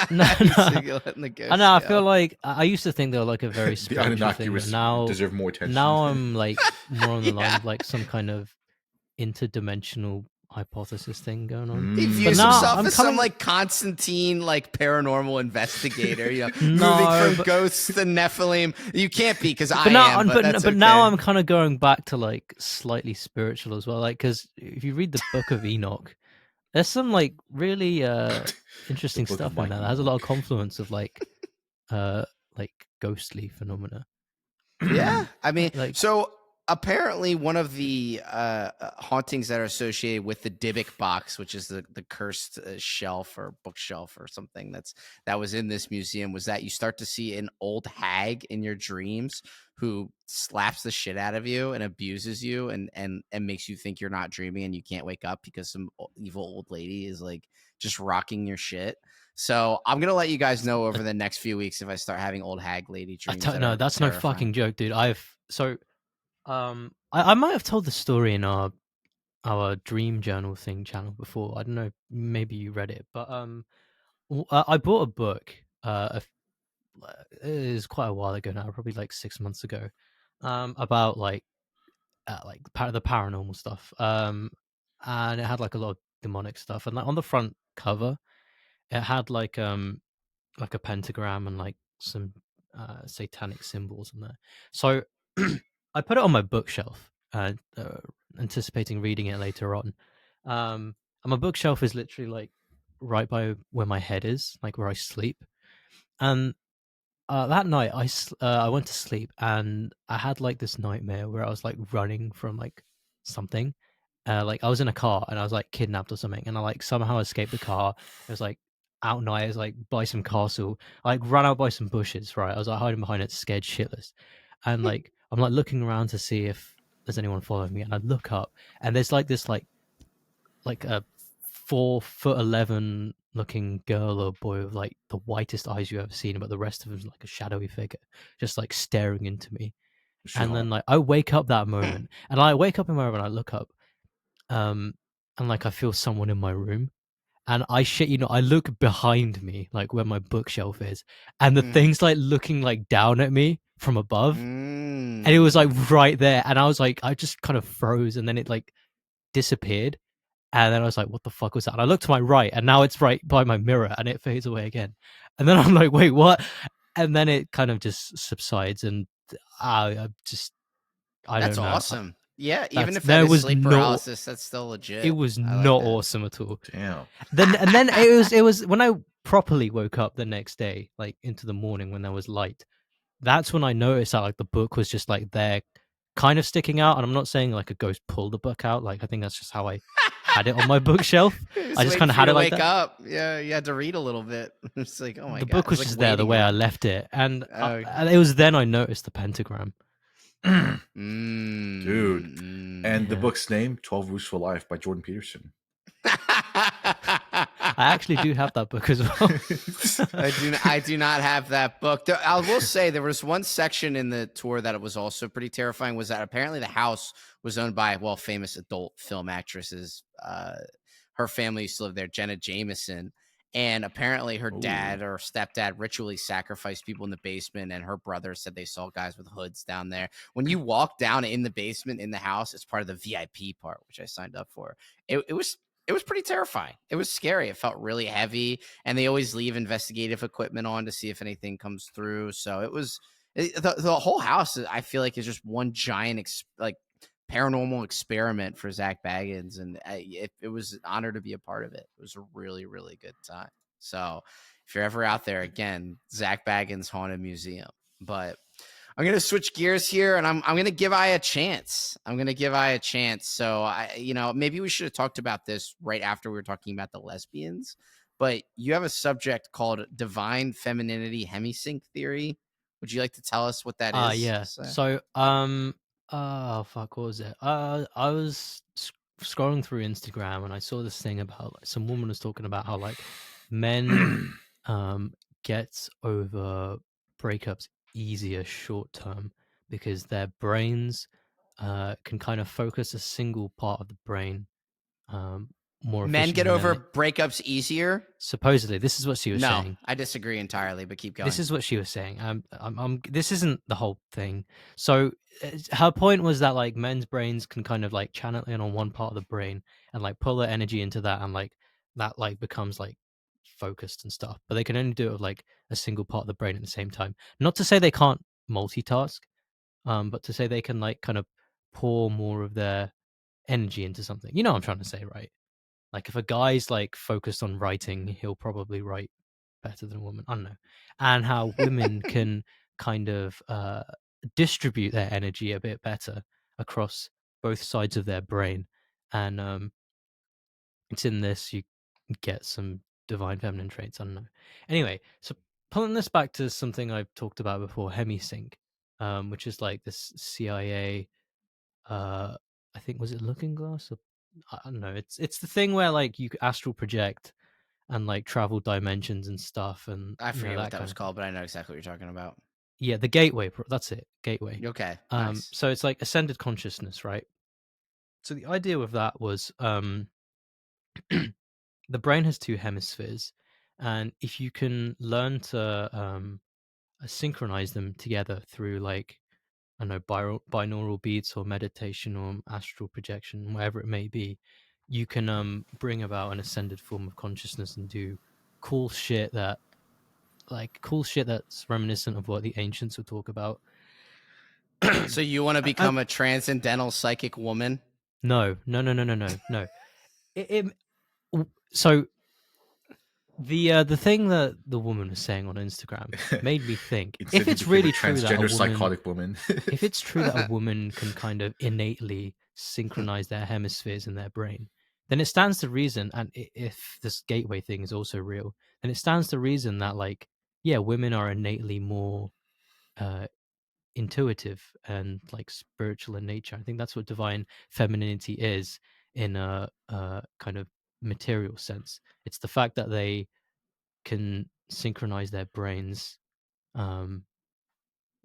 No. I know. I feel like I used to think they were like a very spiritual thing, but now deserve more attention. Now I'm like more on the line of like some kind of interdimensional hypothesis thing going on. He But views now himself I'm as some coming. like Constantine, like paranormal investigator. You know, No, moving from but- ghosts to Nephilim. You can't be because I But now, am. But that's okay. now I'm kind of going back to like slightly spiritual as well. Like, because if you read the Book of Enoch, there's some like really interesting Book of stuff in there. That has a lot of confluence of like ghostly phenomena. Yeah, I mean, Like- so apparently one of the hauntings that are associated with the Dybbuk box, which is the cursed shelf or bookshelf or something that was in this museum, was that you start to see an old hag in your dreams who slaps the shit out of you and abuses you and makes you think you're not dreaming and you can't wake up because some evil old lady is like just rocking your shit. So I'm gonna let you guys know over the next few weeks if I start having old hag lady dreams. No, that's no fucking joke, dude. I might have told the story in our dream journal thing channel before. I don't know, maybe you read it, but I bought a book. It is quite a while ago now, probably like 6 months ago, about like the paranormal stuff. And it had like a lot of demonic stuff, and like on the front cover, it had like a pentagram and like some satanic symbols in there. So I put it on my bookshelf, anticipating reading it later on. And my bookshelf is literally like right by where my head is, like where I sleep. And that night, I went to sleep and I had like this nightmare where I was like running from like something. Like I was in a car and I was like kidnapped or something, and I like somehow escaped the car. It was like out night. It was like by some castle. I like ran out by some bushes. Right, I was like hiding behind it, scared shitless, and like I'm like looking around to see if there's anyone following me, and I look up and there's like this like a 4'11" looking girl or boy with like the whitest eyes you've ever seen, but the rest of him is like a shadowy figure, just like staring into me. And then like I wake up that moment, and I wake up in my room and I look up, and like I feel someone in my room, and I shit you not, I look behind me, like where my bookshelf is, and the thing's like looking like down at me from above, and it was like right there, and I was like, I just kind of froze, and then it like disappeared. And then I was like, what the fuck was that? And I looked to my right, and now it's right by my mirror, and it fades away again. And then I'm like, wait, what? And then it kind of just subsides, and I don't know. That's awesome. Yeah, even if there that is was sleep paralysis, that's still legit. It was I not like that. awesome at all. Damn. Then it was when I properly woke up the next day, like into the morning when there was light. That's when I noticed that like the book was just like there, kind of sticking out. And I'm not saying like a ghost pulled the book out. Like I think that's just how I had it on my bookshelf. I just kind of had it like wake that. up. Yeah, you had to read a little bit. It's like, oh my god, the book was like just there the way I left it, and it was then I noticed the pentagram. Dude. And the book's name, 12 Rules for Life by Jordan Peterson. I actually do have that book as well. I do not have that book. I will say there was one section in the tour that it was also pretty terrifying, was that apparently the house was owned by, well, famous adult film actresses. Her family used to live there, Jenna Jameson. And apparently her dad or stepdad ritually sacrificed people in the basement, and her brother said they saw guys with hoods down there. When you walk down in the basement in the house, it's part of the VIP part, which I signed up for. It was pretty terrifying. It was scary. It felt really heavy, and they always leave investigative equipment on to see if anything comes through. So the whole house, I feel like, is just one giant paranormal experiment for Zach Baggins, and it was an honor to be a part of it. It was a really, really good time. So if you're ever out there, again, Zach Baggins Haunted Museum. But I'm going to switch gears here, and I'm going to give I a chance. So maybe we should have talked about this right after we were talking about the lesbians, but you have a subject called divine femininity hemisync theory. Would you like to tell us what that is? Yeah. So, oh fuck, what was it? I was scrolling through Instagram and I saw this thing about like, some woman was talking about how like men gets over breakups easier short term because their brains can kind of focus a single part of the brain more Men efficient get than over women. breakups easier. Supposedly, this is what she was No, saying. I disagree entirely, but keep going. This is what she was saying. This isn't the whole thing. So her point was that like men's brains can kind of like channel in on one part of the brain and like pull their energy into that, and like that like becomes like focused and stuff. But they can only do it with like a single part of the brain at the same time. Not to say they can't multitask, but to say they can like kind of pour more of their energy into something. You know what I'm trying to say, right? Like if a guy's like focused on writing, he'll probably write better than a woman. I don't know. And how women can kind of distribute their energy a bit better across both sides of their brain. And it's in this you get some divine feminine traits. I don't know. Anyway, so pulling this back to something I've talked about before, hemisync, which is like this CIA I think, was it Looking Glass? Or, I don't know. It's the thing where like you astral project and like travel dimensions and stuff, and I you know forget what that that kind was of thing. called, but I know exactly what you're talking about. Yeah, the gateway. That's it. Gateway. Okay, nice. So it's like ascended consciousness, right? So the idea with that was the brain has two hemispheres, and if you can learn to synchronize them together through like I don't know, binaural beats or meditation or astral projection, whatever it may be, you can bring about an ascended form of consciousness and do cool shit that's reminiscent of what the ancients would talk about. So you want to become a transcendental psychic woman? No. So the thing that the woman was saying on Instagram made me think: Instead, if he it's became a really true that a transgender woman, psychotic woman. if it's true that a woman can kind of innately synchronize their hemispheres in their brain, then it stands to reason, and if this gateway thing is also real, then it stands to reason that like, yeah, women are innately more uh intuitive and like spiritual in nature. I think that's what divine femininity is in a kind of material sense. It's the fact that they can synchronize their brains um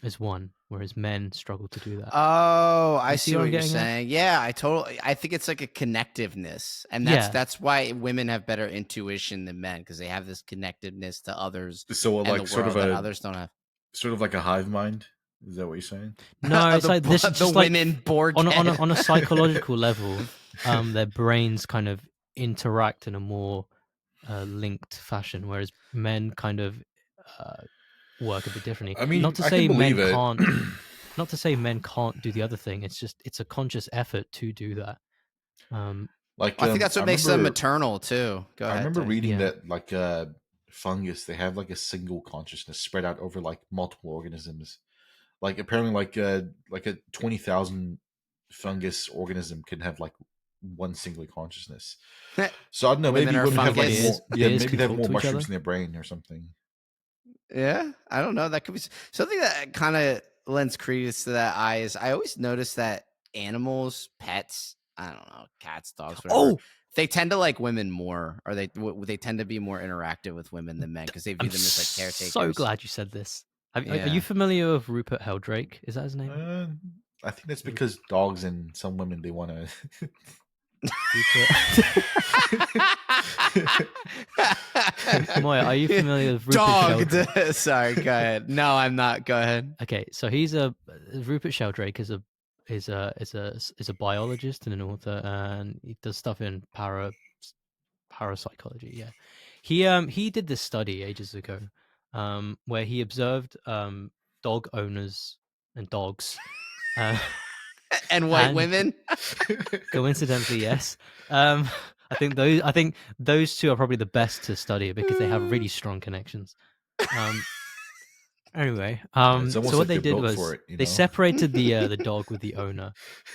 as one, whereas men struggle to do that. Oh, I You see see what what I'm you're getting at? saying. Yeah, I think it's like a connectiveness. And Yeah. that's why women have better intuition than men, because they have this connectedness to others So, and like, the world that others don't have. sort of like a hive mind. Is that what you're saying? No, it's like this is The just like women bored on a psychological level, their brains kind of interact in a more linked fashion, whereas men kind of uh, work a bit differently. I mean, I can believe it. Not to say men can't do the other thing. It's just it's a conscious effort to do that. Like, I think that's what makes them maternal too. Go I ahead. remember reading Yeah. that like fungus, they have like a single consciousness spread out over like multiple organisms. Like apparently, like a 20,000 fungus organism can have like one single consciousness. So I don't know. Women Maybe are women have like fungus. more. Yeah, Beers maybe can they have talk more to each mushrooms other. in their brain or something. Yeah, I don't know. That could be something that kind of lends credence to that. I always notice that animals, pets, I don't know, cats, dogs, whatever, they tend to like women more, or they tend to be more interactive with women than men because they view them as like caretakers. So glad you said this. Are Yeah. you familiar with Rupert Heldrake? Is that his name? I think that's because dogs and some women they want to. Moyer, are you familiar with Rupert Sheldrake? Sorry, go ahead. No, I'm not. Go ahead. Okay, so Rupert Sheldrake is a biologist and an author, and he does stuff in parapsychology. Yeah, he did this study ages ago, where he observed dog owners and dogs. And white women. Coincidentally, yes. I think those two are probably the best to study because they have really strong connections. Anyway, so what like they did was they know? separated the dog with the owner,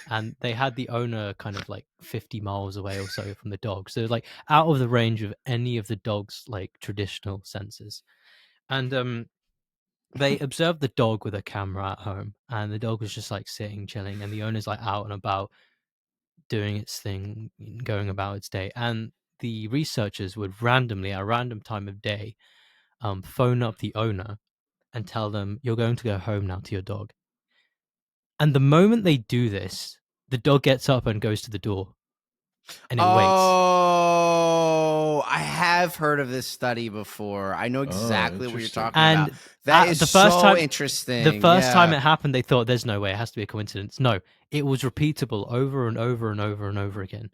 and they had the owner kind of like 50 miles away or so from the dog, so like out of the range of any of the dog's like traditional senses. And they observed the dog with a camera at home, and the dog was just like sitting, chilling, and the owner's like out and about doing its thing, going about its day. And the researchers would randomly, at a random time of day, phone up the owner and tell them, "You're going to go home now to your dog." And the moment they do this, the dog gets up and goes to the door. and it waits. Oh, I have heard of this study before. I know exactly what you're talking about. That is so interesting. The first time it happened, they thought there's no way, it has to be a coincidence. No, it was repeatable over and over and over and over again.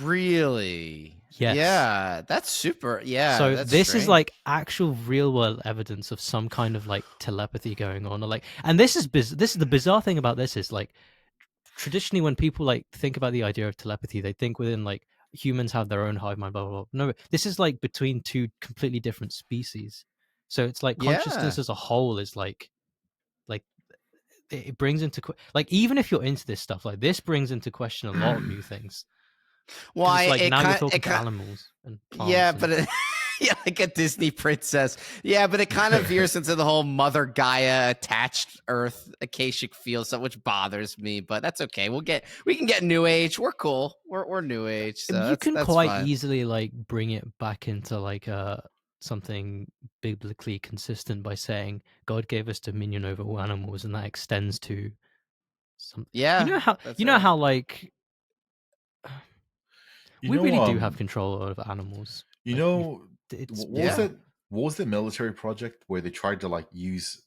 Really? Yes. Yeah, that's super. Yeah. So that's this strange. is like actual real world evidence of some kind of like telepathy going on, or like, and this is the bizarre thing about this is like, traditionally when people like think about the idea of telepathy, they think within like humans have their own hive mind, blah blah blah. No, this is like between two completely different species. So it's like consciousness as a whole is like it brings into like, even if you're into this stuff, like this brings into question a lot of new things. Well, it's like now you're talking to animals and plants. Yeah, but yeah, like a Disney princess. Yeah, but it kind of veers into the whole Mother Gaia attached Earth Akashic field stuff, which bothers me. But that's okay. We can get New Age. We're cool. We're New Age. So you can that's quite fine. easily like bring it back into like something biblically consistent by saying God gave us dominion over all animals, and that extends to something. Yeah, you know how like You we know, really do have control over animals. You like, know, it's what was the military project where they tried to like use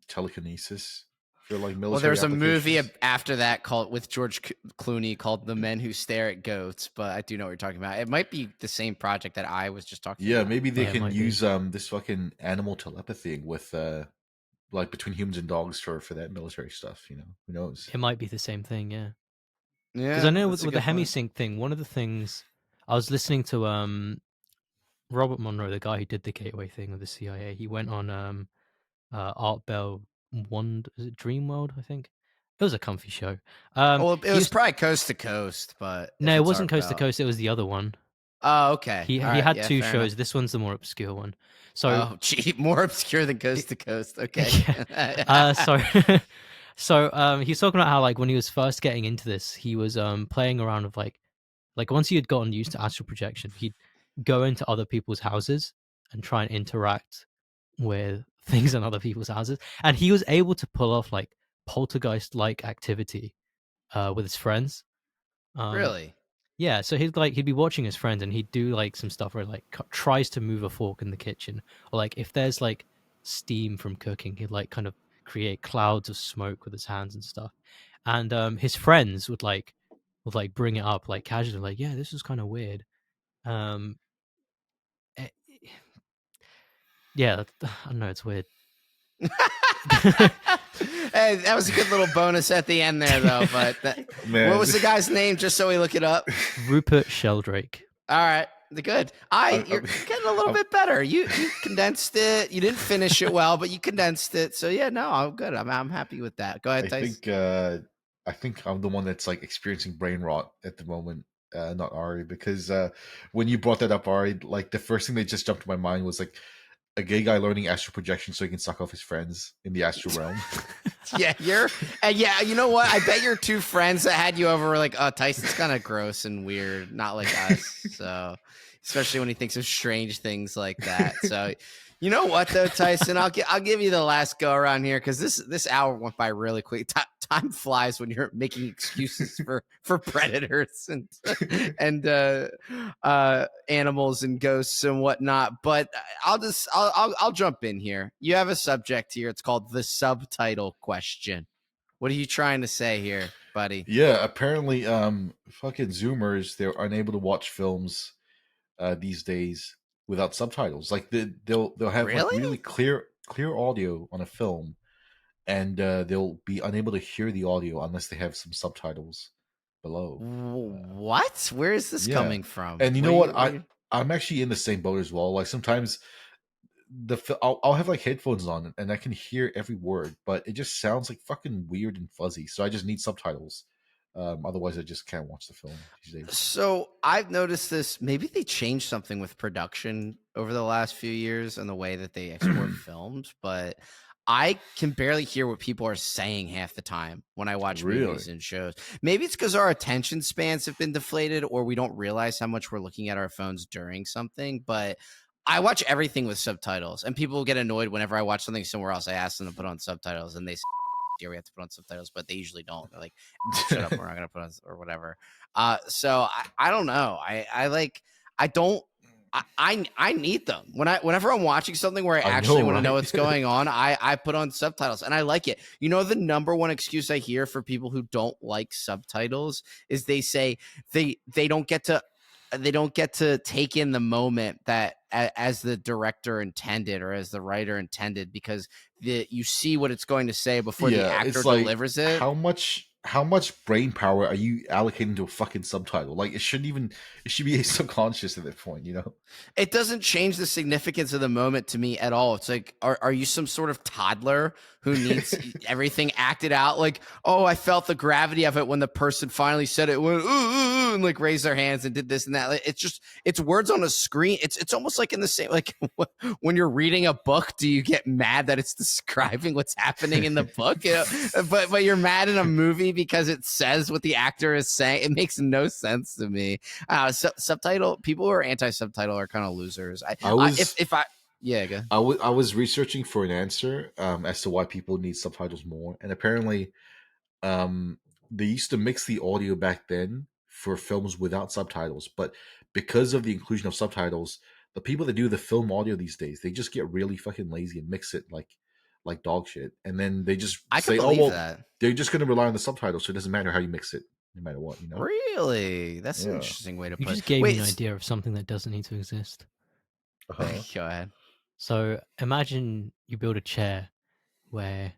telekinesis for like military? Well, there's a movie after that called with George Clooney called "The Men Who Stare at Goats," but I do know what you're talking about. It might be the same project that I was just talking about. Yeah, maybe they can use this fucking animal telepathy with like between humans and dogs for that military stuff. You know, who knows? It might be the same thing. Yeah. Yeah, because I know with the Hemisync thing, one of the things I was listening to Robert Monroe, the guy who did the gateway thing with the CIA. He went on Art Bell is it Dreamworld? I think it was a comfy show. Well, it was probably Coast to Coast, but no, it wasn't Coast to Coast. It was the other one. Oh, okay. He had two shows. Enough. This one's the more obscure one. So gee, more obscure than Coast to Coast. Okay. So he was talking about how like when he was first getting into this, he was playing around with like once he had gotten used to astral projection, he'd go into other people's houses and try and interact with things in other people's houses, and he was able to pull off like poltergeist-like activity with his friends. Really? Yeah, so he'd be watching his friends, and he'd do like some stuff where like tries to move a fork in the kitchen, or like if there's like steam from cooking, he'd like kind of create clouds of smoke with his hands and stuff. And his friends would bring it up like casually, like, yeah, this is kind of weird. Yeah, I don't know, it's weird. Hey, that was a good little bonus at the end there, though. But what was the guy's name, just so we look it up? Rupert Sheldrake. All right, good. You're getting a little bit better. You condensed it. You didn't finish it well, but you condensed it. So yeah, no, I'm good. I'm happy with that. Go ahead, Tyson. I think I'm the one that's like experiencing brain rot at the moment, not Ari, because when you brought that up, Ari, like the first thing that just jumped to my mind was like a gay guy learning astral projection so he can suck off his friends in the astral realm. Yeah, you know what? I bet your two friends that had you over were like, oh, Tyson's kind of gross and weird, not like us. So, especially when he thinks of strange things like that. So, you know what though, Tyson? I'll give you the last go around here because this hour went by really quick. Time flies when you're making excuses for predators and animals and ghosts and whatnot. But I'll jump in here. You have a subject here. It's called the subtitle question. What are you trying to say here, buddy? Yeah, apparently, fucking Zoomers, they're unable to watch films these days without subtitles. Like they'll have like really clear audio on a film, and they'll be unable to hear the audio unless they have some subtitles below. What? Where is this coming from? And you know what? I'm actually in the same boat as well. Like sometimes I'll have like headphones on and I can hear every word, but it just sounds like fucking weird and fuzzy. So I just need subtitles. Otherwise, I just can't watch the film these days. So I've noticed this. Maybe they changed something with production over the last few years and the way that they export films, but I can barely hear what people are saying half the time when I watch movies and shows. Maybe it's because our attention spans have been deflated or we don't realize how much we're looking at our phones during something. But I watch everything with subtitles, and people get annoyed whenever I watch something somewhere else. I ask them to put on subtitles, and they say dear, we have to put on subtitles, but they usually don't. They're like, shut up, we're not gonna put on or whatever. So I don't know. I don't. I need them whenever I'm watching something where I actually want to know what's going on. I put on subtitles and I like it. You know, the number one excuse I hear for people who don't like subtitles is they say they don't get to take in the moment that as the director intended or as the writer intended, because you see what it's going to say before the actor delivers it. How much brain power are you allocating to a fucking subtitle? Like, it should be subconscious at that point, you know? It doesn't change the significance of the moment to me at all. It's like, are you some sort of toddler who needs everything acted out? Like, oh, I felt the gravity of it when the person finally said it, went, ooh, and like raised their hands and did this and that. Like, it's words on a screen. It's almost like in the same, like when you're reading a book, do you get mad that it's describing what's happening in the book? You know? But you're mad in a movie because it says what the actor is saying. It makes no sense to me. Subtitle people who are anti-subtitle are kind of losers. I was researching for an answer as to why people need subtitles more, and apparently they used to mix the audio back then for films without subtitles, but because of the inclusion of subtitles, the people that do the film audio these days, they just get really fucking lazy and mix it like dog shit, and then they just say, oh well, they're just going to rely on the subtitles, so it doesn't matter how you mix it, no matter what, you know? Really? That's an interesting way to put it. You just gave me an idea of something that doesn't need to exist. Go ahead. So imagine you build a chair where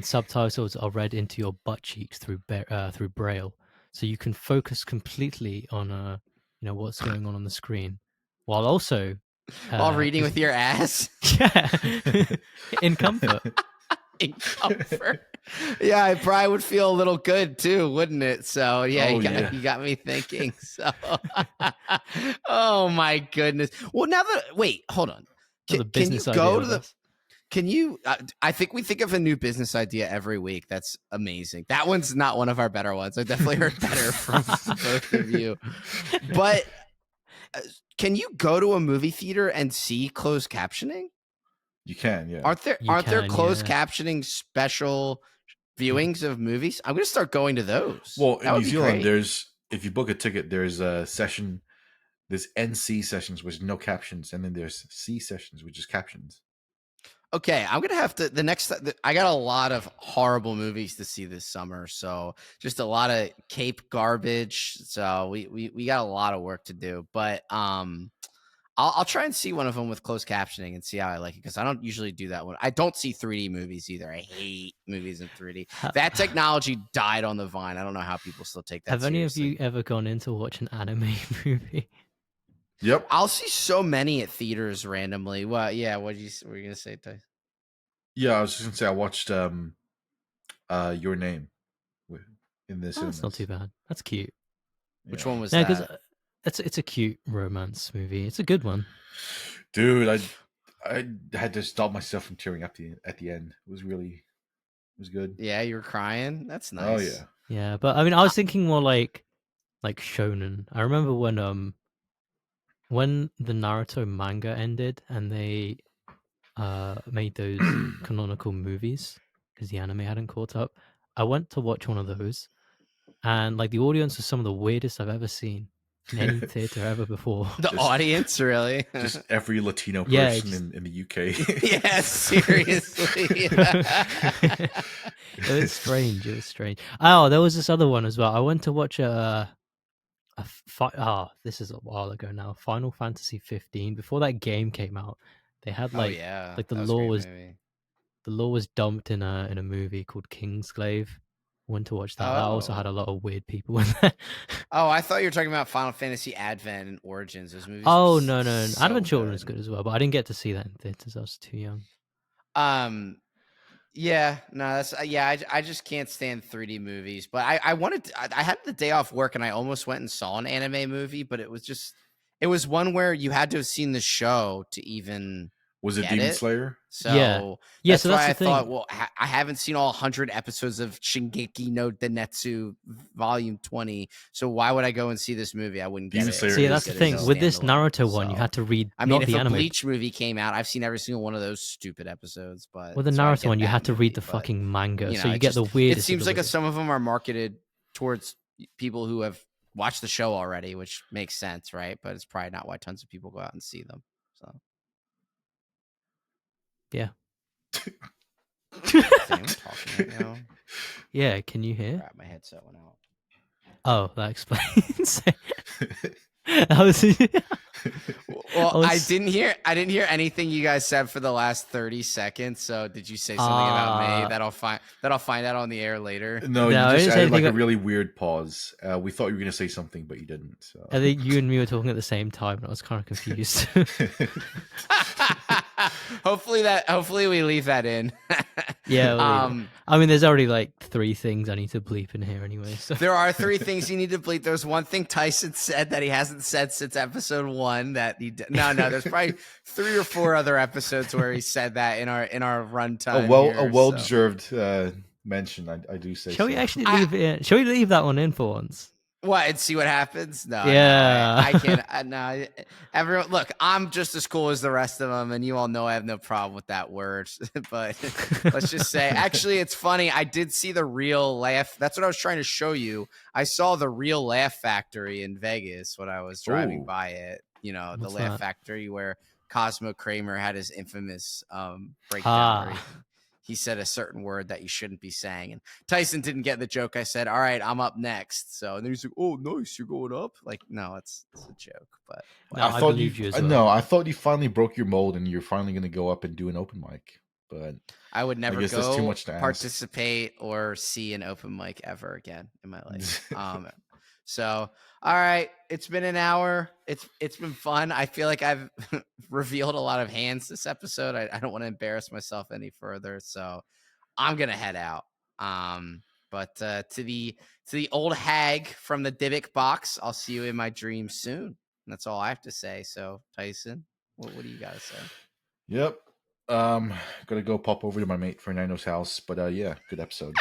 subtitles are read into your butt cheeks through Braille, so you can focus completely on what's going on the screen, while also while reading with your ass. Yeah, in comfort. In comfort. Yeah, it probably would feel a little good too, wouldn't it? So yeah, you got me thinking. So, oh my goodness. Well, now that hold on. Can you go to the? Can you? I think we think of a new business idea every week. That's amazing. That one's not one of our better ones. I definitely heard better from both of you. But can you go to a movie theater and see closed captioning? You can, yeah. Aren't there closed captioning special viewings of movies? I'm going to start going to those. Well, in New Zealand, if you book a ticket, there's a session. There's NC sessions, which is no captions, and then there's C sessions, which is captions. Okay, I'm gonna have to I got a lot of horrible movies to see this summer, so just a lot of Cape garbage. So we got a lot of work to do, but I'll try and see one of them with closed captioning and see how I like it, because I don't usually do that one. I don't see 3D movies either. I hate movies in 3D. That technology died on the vine. I don't know how people still take that. Have seriously. Any of you ever gone in to watch an anime movie? Yep. I'll see so many at theaters randomly. Well, yeah. What were you gonna say, Tyson? Yeah, I was just gonna say I watched Your Name in this. That's not too bad. That's cute. Which one was that? Because it's a cute romance movie. It's a good one. Dude, I had to stop myself from tearing up at the end. It was good. Yeah, you were crying. That's nice. Oh yeah. Yeah, but I mean, I was thinking more like shonen. I remember when the Naruto manga ended and they made those canonical movies because the anime hadn't caught up. I went to watch one of those, and like the audience was some of the weirdest I've ever seen in any theater ever before. The audience, really? Just every Latino person in the UK. Yeah, seriously. It was strange. Oh, there was this other one as well. I went to watch this is a while ago now. Final Fantasy 15. Before that game came out, they had like the law was dumped in a movie called Kingsglaive. Went to watch that. That also had a lot of weird people in there. Oh, I thought you were talking about Final Fantasy Advent and Origins. Those movies. Oh no, Advent Children is good as well, but I didn't get to see that in theaters. I was too young. Yeah, no, that's I just can't stand 3D movies. But I had the day off work and I almost went and saw an anime movie, but it was one where you had to have seen the show to even Was it Demon Slayer? So yeah, that's so why that's I the thing. thought, well, I haven't seen all 100 episodes of Shingeki no Denetsu Volume 20, so why would I go and see this movie? I wouldn't get Demon it. Slayer See, is that's the good thing. as With this standalone. Naruto one, you had to read. I mean, not if the a anime. Bleach movie came out, I've seen every single one of those stupid episodes. But with the so I Naruto get one, you that had to movie, read the but, fucking manga, you so know, you it get just- the weirdest. It seems of the like weird. some of them are marketed towards people who have watched the show already, which makes sense, right? But it's probably not why tons of people go out and see them. So Yeah. is anyone talking right now? Yeah, can you hear? Crap, my headset went out. Oh, that explains. I was. Well, I didn't hear anything you guys said for the last 30 seconds. So did you say something about me that I'll find out on the air later? No, No, you just added like a anything- really weird pause. We thought you were gonna say something, but you didn't. So. I think you and me were talking at the same time, and I was kind of confused. Hopefully we leave that in. Yeah, we'll leave it. I mean, there's already like 3 things I need to bleep in here anyway. So there are 3 things you need to bleep. There's one thing Tyson said that he hasn't said since episode 1 that he no. There's probably 3 or 4 other episodes where he said that in our runtime. A well-deserved mention. I do say. Shall so. we actually leave it in? Shall we leave that one in for once? What, and see what happens? No, yeah, no, I can't. No, everyone, look, I'm just as cool as the rest of them, and you all know I have no problem with that word. But let's just say, actually, it's funny. I did see the real laugh. That's what I was trying to show you. I saw the real Laugh Factory in Vegas when I was driving by it. You know, the Laugh Factory where Cosmo Kramer had his infamous breakdown. Where he said a certain word that you shouldn't be saying, and Tyson didn't get the joke. I said, all right, I'm up next. So and then he's like, oh, nice, you're going up. Like, no, it's a joke. But no, I believe you as well. No, I thought you finally broke your mold and you're finally going to go up and do an open mic. But I would never that's too much to participate or see an open mic ever again in my life. So, all right, it's been an hour. It's been fun. I feel like I've revealed a lot of hands this episode. I don't want to embarrass myself any further, so I'm gonna head out. But to the old hag from the Dybbuk box, I'll see you in my dreams soon. And that's all I have to say. So, Tyson, what do you got to say? Yep. Gonna go pop over to my mate Fernando's house. But yeah, good episode.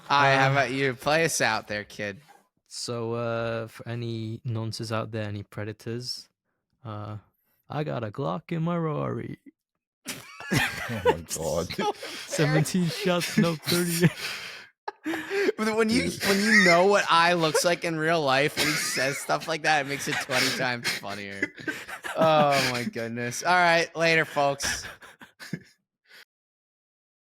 How about you? Play us out there, kid. So, for any nonces out there, any predators, I got a Glock in my Rari. Oh my god! 17 shots, no 38. When you know what I looks like in real life, and he says stuff like that, it makes it 20 times funnier. Oh my goodness! All right, later, folks.